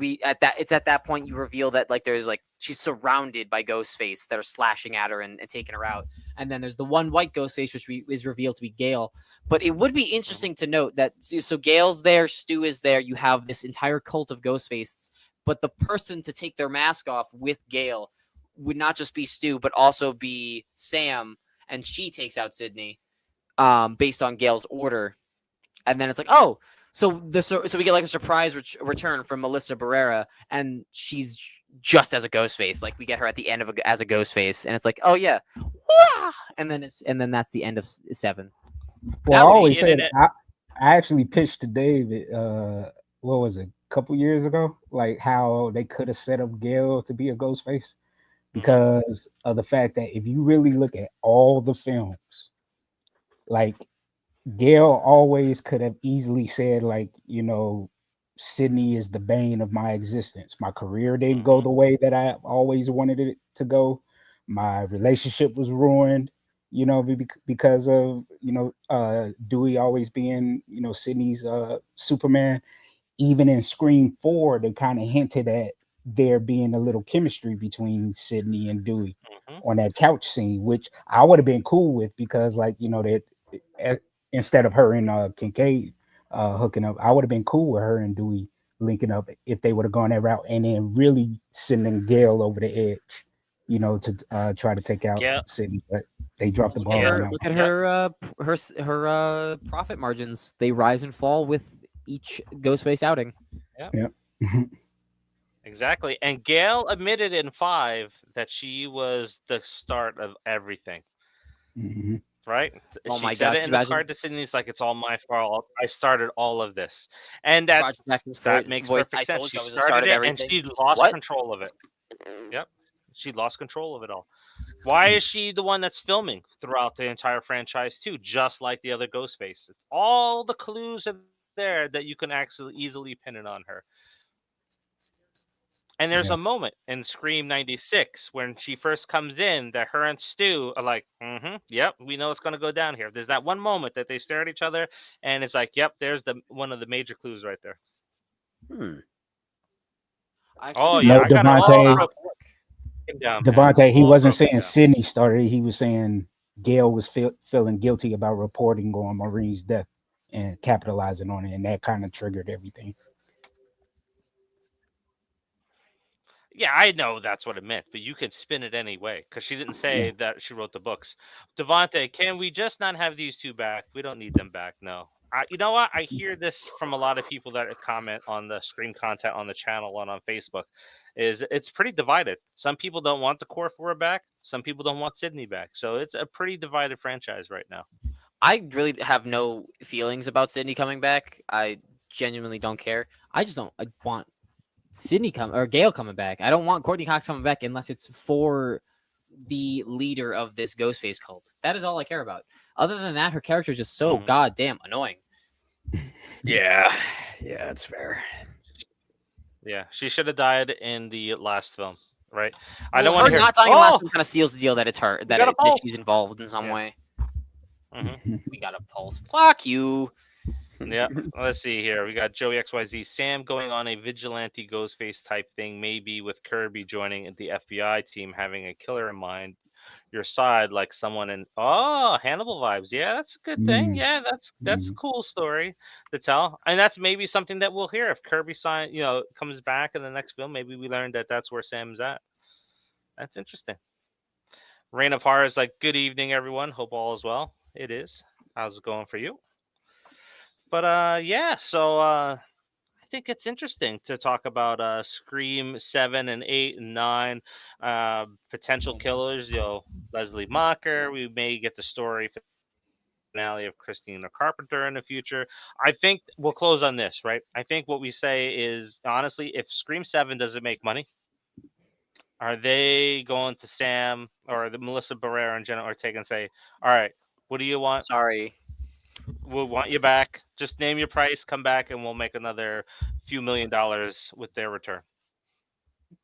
it's at that point you reveal that like there's like she's surrounded by Ghostface that are slashing at her and taking her out, and then there's the one white Ghostface which is revealed to be Gale. But it would be interesting to note that so Gale's there, Stu is there, you have this entire cult of Ghostfaces, but the person to take their mask off with Gale would not just be Stu but also be Sam, and she takes out Sydney based on Gale's order. And then it's like, so we get like a surprise return from Melissa Barrera, and she's just as a Ghostface. Like we get her at the end as a Ghostface, and it's like, and then that's the end of 7. Well, I always said I actually pitched to David, what was it, a couple years ago, like how they could have set up Gale to be a Ghostface because of the fact that if you really look at all the films, like Gale always could have easily said, like, Sydney is the bane of my existence. My career didn't go the way that I always wanted it to go. My relationship was ruined, because of, Dewey always being, Sydney's Superman. Even in Scream 4, they kind of hinted at there being a little chemistry between Sydney and Dewey on that couch scene, which I would have been cool with because, like, that instead of her and Kincaid hooking up, I would have been cool with her and Dewey linking up if they would have gone that route and then really sending Gale over the edge, to try to take out Sydney. But they dropped the ball. Look at her profit margins. They rise and fall with each Ghostface outing. Yeah. Exactly. And Gale admitted in 5 that she was the start of everything. Right? Oh my God! God! It in the card to Sydney's like, it's all my fault. I started all of this, and that makes perfect sense. She started it, and she lost control of it. Yep, she lost control of it all. Why is she the one that's filming throughout the entire franchise too? Just like the other Ghostfaces, all the clues are there that you can actually easily pin it on her. And there's a moment in Scream 96 when she first comes in that her and Stu are like, yep, we know it's going to go down here. There's that one moment that they stare at each other, and it's like, yep, there's one of the major clues right there. Devontae, he wasn't saying Sydney started. He was saying Gale was feeling guilty about reporting on Maureen's death and capitalizing on it, and that kind of triggered everything. Yeah, I know that's what it meant, but you can spin it any way because she didn't say that she wrote the books. Devontae, can we just not have these two back? We don't need them back. No. You know what? I hear this from a lot of people that comment on the Scream content on the channel and on Facebook. It's pretty divided. Some people don't want the core 4 back. Some people don't want Sydney back. So it's a pretty divided franchise right now. I really have no feelings about Sydney coming back. I genuinely don't care. I want Sydney Gale coming back. I don't want Courtney Cox coming back unless it's for the leader of this Ghostface cult. That is all I care about. Other than that, her character is just so goddamn annoying. Yeah, that's fair. Yeah, she should have died in the last film, right? I don't want to hear not dying in the last film kind of seals the deal that it's her that she's involved in some way. We got a pulse. Fuck you. Yeah, let's see here. We got Joey XYZ. Sam going on a vigilante Ghostface type thing, maybe with Kirby joining the FBI team, having a killer in mind. your side, like someone in Hannibal vibes. Yeah, that's a good thing. Mm, Yeah, that's a mm. cool story to tell, and that's maybe something that we'll hear if Kirby comes back in the next film. Maybe we learn that that's where Sam's at. That's interesting. Rainna Par is like, good evening, everyone. Hope all is well. It is. How's it going for you? But yeah. So I think it's interesting to talk about Scream 7 and 8 and 9, potential killers. Leslie Mocker. We may get the story finale of Christina Carpenter in the future. I think we'll close on this, right? I think what we say is, honestly, if Scream 7 doesn't make money, are they going to Sam or the Melissa Barrera and Jenna Ortega and say, all right, what do you want? Sorry. We'll want you back. Just name your price, come back, and we'll make another few $1,000,000 with their return.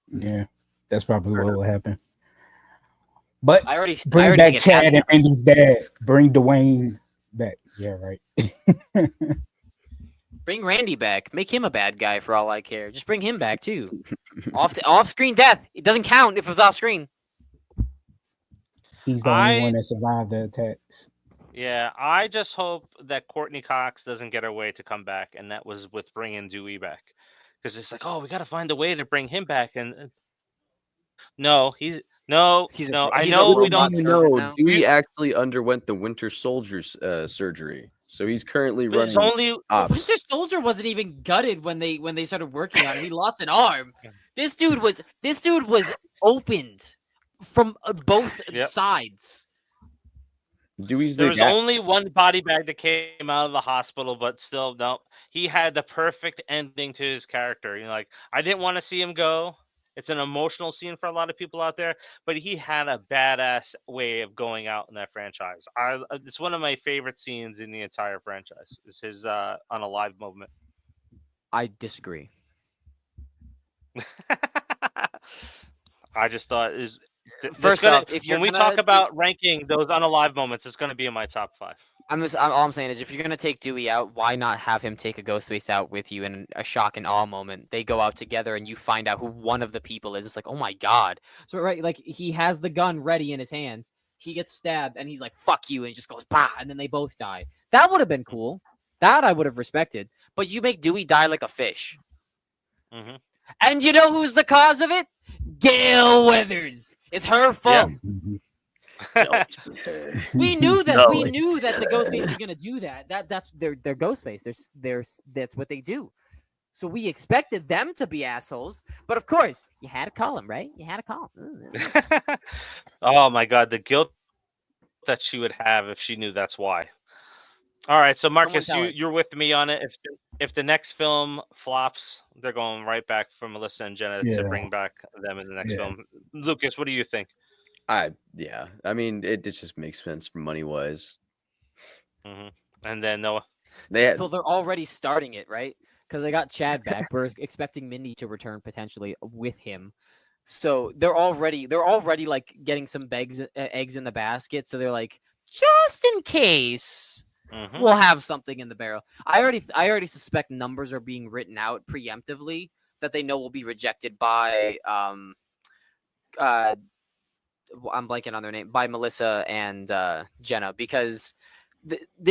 Yeah, that's probably what will happen. But I already bring back think it has Chad and happened. Mindy's dad. Bring Dwayne back. Yeah, right. Bring Randy back. Make him a bad guy for all I care. Just bring him back too. Off-screen death. It doesn't count if it was off-screen. He's the only one that survived the attacks. Yeah, I just hope that Courtney Cox doesn't get her way to come back, and that was with bringing Dewey back, because it's like, oh, we got to find a way to bring him back, and no, I know we don't. No, Dewey actually underwent the Winter Soldier's surgery, so he's currently running. Winter Soldier wasn't even gutted when they started working on it. He lost an arm. This dude was opened from both sides. Dewey's there was only one body bag that came out of the hospital, but still, no, he had the perfect ending to his character. Like, I didn't want to see him go. It's an emotional scene for a lot of people out there, but he had a badass way of going out in that franchise. It's one of my favorite scenes in the entire franchise. Is his unalive moment. I disagree. I just thought first off, when we talk about ranking those unalive moments, it's going to be in my top 5. All I'm saying is, if you're gonna take Dewey out, why not have him take a Ghostface out with you in a shock and awe moment? They go out together, and you find out who one of the people is. It's like, oh my god! So right, like he has the gun ready in his hand. He gets stabbed, and he's like, "Fuck you!" and he just goes, "Bah!" and then they both die. That would have been cool. That I would have respected. But you make Dewey die like a fish. Mm-hmm. And you know who's the cause of it? Gail Weathers. It's her fault. Yeah. We knew that the Ghostface was gonna do that. That's their Ghostface. That's what they do. So we expected them to be assholes, but of course you had to call him, right? You had to call him. Oh my god, the guilt that she would have if she knew that's why. All right, so Marcus, you're with me on it. If the next film flops, they're going right back for Melissa and Jenna to bring back them in the next film. Lucas, what do you think? I mean, it just makes sense money wise. Mm-hmm. And then Noah, so they're already starting it, right? Because they got Chad back. We're expecting Mindy to return potentially with him. So they're already like getting some eggs in the basket. So they're like, just in case, we'll have something in the barrel. I already suspect numbers are being written out preemptively that they know will be rejected by I'm blanking on their name, by Melissa and Jenna, because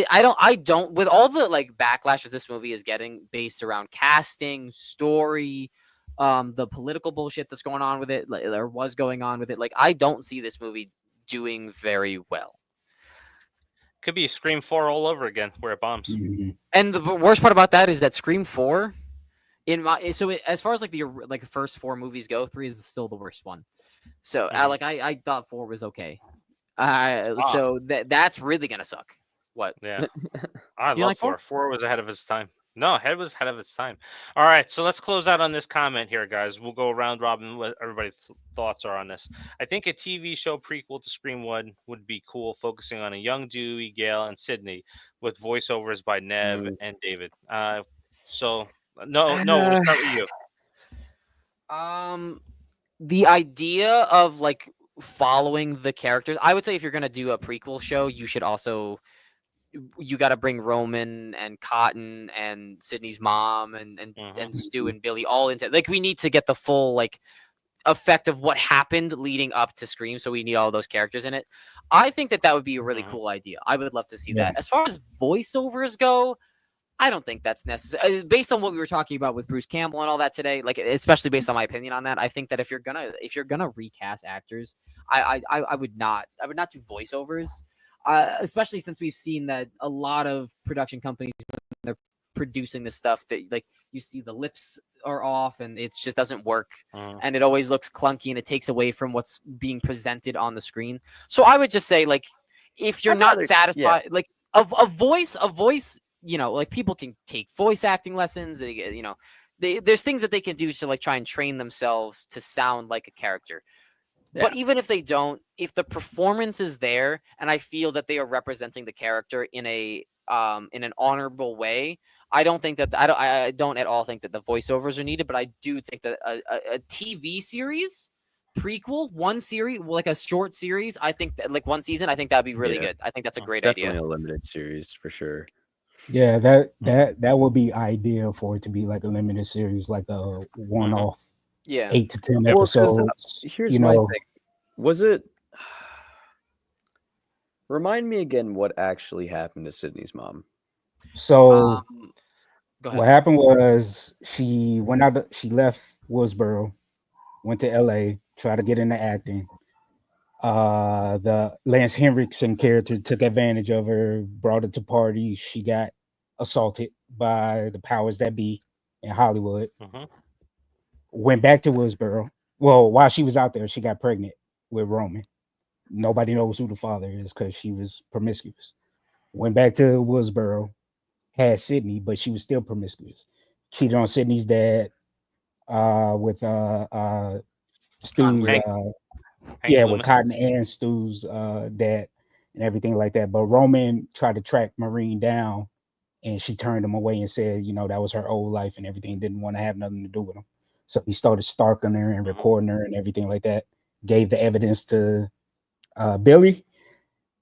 I don't with all the like backlashes this movie is getting based around casting, story, the political bullshit that's going on with it, or was going on with it. Like, I don't see this movie doing very well. Could be Scream 4 all over again, where it bombs. Mm-hmm. And the worst part about that is that Scream 4, as far as like the first 4 movies go, 3 is still the worst one. So I thought 4 was okay. So that's really gonna suck. What? Yeah, I love 4. 4 was ahead of its time. No, it was ahead of its time. All right, so let's close out on this comment here, guys. We'll go around robin what everybody's thoughts are on this. I think a TV show prequel to Scream 1 would be cool, focusing on a young Dewey, Gail, and Sydney, with voiceovers by Nev and David. So no, we'll start with you. The idea of like following the characters, I would say if you're gonna do a prequel show, you got to bring Roman and Cotton and Sydney's mom and Stu and Billy all into, like, we need to get the full like effect of what happened leading up to Scream, so we need all those characters in it. I think that would be a really cool idea. I would love to see that. As far as voiceovers go, I don't think that's necessary. Based on what we were talking about with Bruce Campbell and all that today, like especially based on my opinion on that, I think that if you're gonna recast actors, I would not do voiceovers, especially since we've seen that a lot of production companies, when they're producing this stuff, that like you see the lips are off and it just doesn't work, and it always looks clunky and it takes away from what's being presented on the screen. So I would just say, like, if you're not satisfied, like a voice. Like people can take voice acting lessons. There's things that they can do to like try and train themselves to sound like a character. Yeah. But even if they don't, if the performance is there, and I feel that they are representing the character in an honorable way, I don't think that I don't at all think that the voiceovers are needed. But I do think that a TV series prequel, one series, like a short series, I think that, like one season, I think that'd be really good. I think that's a great idea. Definitely a limited series for sure. Yeah, that would be ideal for it to be like a limited series, like a one-off, 8 to 10 episodes. Here's my thing: was it? Remind me again what actually happened to Sydney's mom. So, what happened was she went out. She left Woodsboro, went to LA, tried to get into acting. The Lance Henriksen character took advantage of her, brought her to parties. She got assaulted by the powers that be in Hollywood. Went back to Woodsboro. Well, while she was out there, she got pregnant with Roman. Nobody knows who the father is because she was promiscuous. Went back to Woodsboro, had Sydney, but she was still promiscuous. Cheated on Sydney's dad with Stu's with Cotton and Stu's dad and everything like that. But Roman tried to track Maureen down, and she turned him away and said, that was her old life and everything, didn't want to have nothing to do with him. So he started stalking her and recording her and everything like that. Gave the evidence to Billy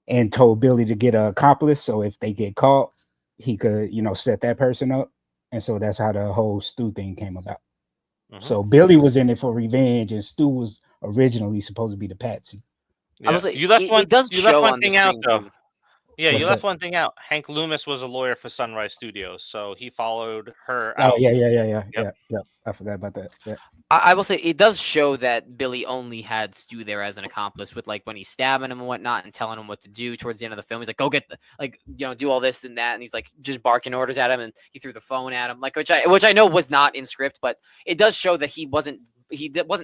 and told Billy to get an accomplice. So if they get caught, he could, set that person up. And so that's how the whole Stu thing came about. So Billy was in it for revenge, and Stu was originally supposed to be the patsy. Yeah. You left one thing out, though. Yeah, you left one thing out. Hank Loomis was a lawyer for Sunrise Studios, so he followed her out. Oh, yeah. I forgot about that. Yeah. I will say it does show that Billy only had Stu there as an accomplice, with like when he's stabbing him and whatnot and telling him what to do towards the end of the film. He's like, go get do all this and that. And he's like just barking orders at him, and he threw the phone at him, like, which I know was not in script, but it does show that he wasn't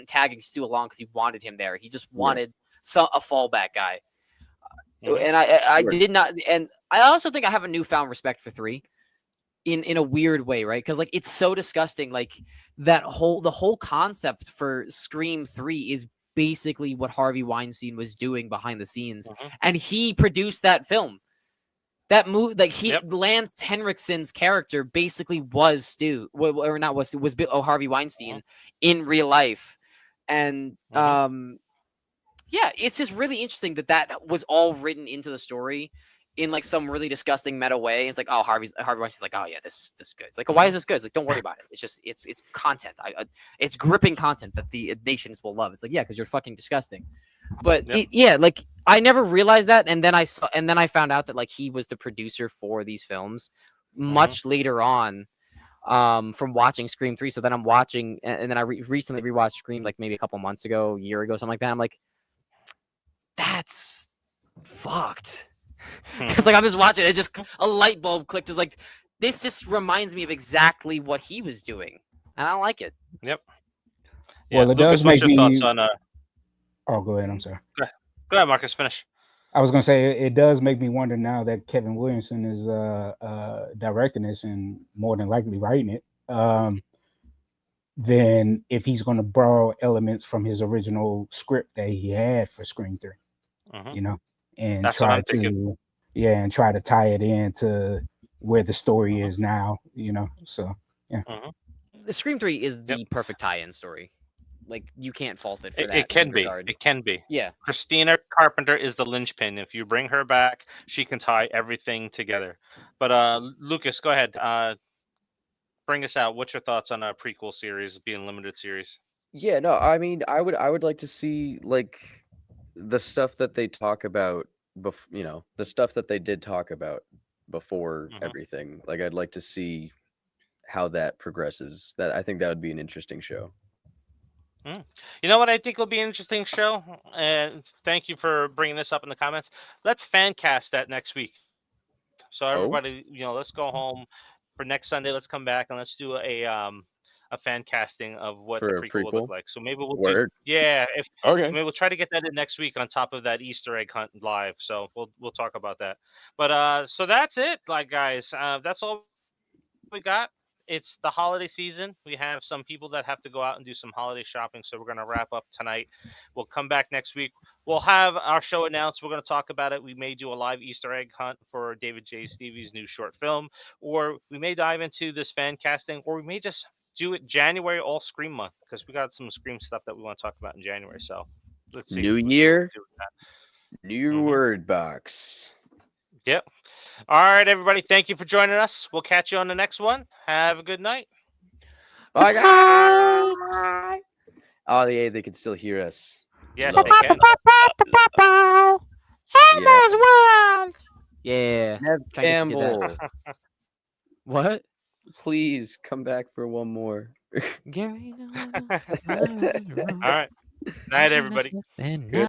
tagging Stu along because he wanted him there. He just wanted a fallback guy. And I did not, and I also think I have a newfound respect for 3 in a weird way, right? Because like it's so disgusting. Like the whole concept for Scream 3 is basically what Harvey Weinstein was doing behind the scenes, and he produced that film. That movie, like Lance Henriksen's character basically was Stu, or not was Harvey Weinstein in real life, and yeah, it's just really interesting that was all written into the story in like some really disgusting meta way. It's like, oh, Harvey Weinstein's like, oh yeah, this is good. It's like, why is this good? It's like, don't worry about it. It's just it's content. It's gripping content that the nations will love. It's like, yeah, because you're fucking disgusting. But like I never realized that, and then I found out that like he was the producer for these films much later on. From watching Scream 3. So then I'm watching, and then I recently rewatched Scream like maybe a couple months ago, a year ago, something like that. I'm like, that's fucked. Because like I'm just watching it, just a light bulb clicked. It's like, this just reminds me of exactly what he was doing, and I don't like it. Yep. Yeah, well, it does make me. On, Oh, go ahead. I'm sorry. Go ahead, Marcus. Finish. I was gonna say it does make me wonder now that Kevin Williamson is directing this and more than likely writing it. Then if he's going to borrow elements from his original script that he had for Scream 3, and that's try to tie it into where the story is now, So yeah, the Scream 3 is the perfect tie-in story. Like you can't fault it for that. It can be. It can be. Yeah. Christina Carpenter is the linchpin. If you bring her back, she can tie everything together. But Lucas, go ahead. Bring us out. What's your thoughts on a prequel series being limited series? Yeah, no, I mean, I would like to see like the stuff that they talk about the stuff that they did talk about before Mhm. everything. Like I'd like to see how that progresses. That I think that would be an interesting show. Mm. You know what I think will be an interesting show, and thank you for bringing this up in the comments. Let's fan cast that next week. So Oh, everybody, let's go home for next Sunday. Let's come back and let's do a fan casting of what the for a prequel will look prequel? like. So maybe we'll do Word. if Okay. maybe we'll try to get that in next week on top of that Easter egg hunt live. So we'll talk about that. But so that's it, like guys. That's all we got. It's the holiday season. We have some people that have to go out and do some holiday shopping, so we're going to wrap up tonight. We'll come back next week. We'll have our show announced. We're going to talk about it. We may do a live Easter egg hunt for David J. Stevie's new short film, or we may dive into this fan casting, or we may just do it January all Scream month because we got some Scream stuff that we want to talk about in January. So let's see. New We'll see what we year, do with that. new word box. Yep. All right, everybody. Thank you for joining us. We'll catch you on the next one. Have a good night. Bye, guys. Oh, yeah, they can still hear us. Yes, Love they it. can. Elmo's World. Yeah. Nev Trying to get that. Campbell, What? please come back for one more. Gary, All right. Night, everybody. And Good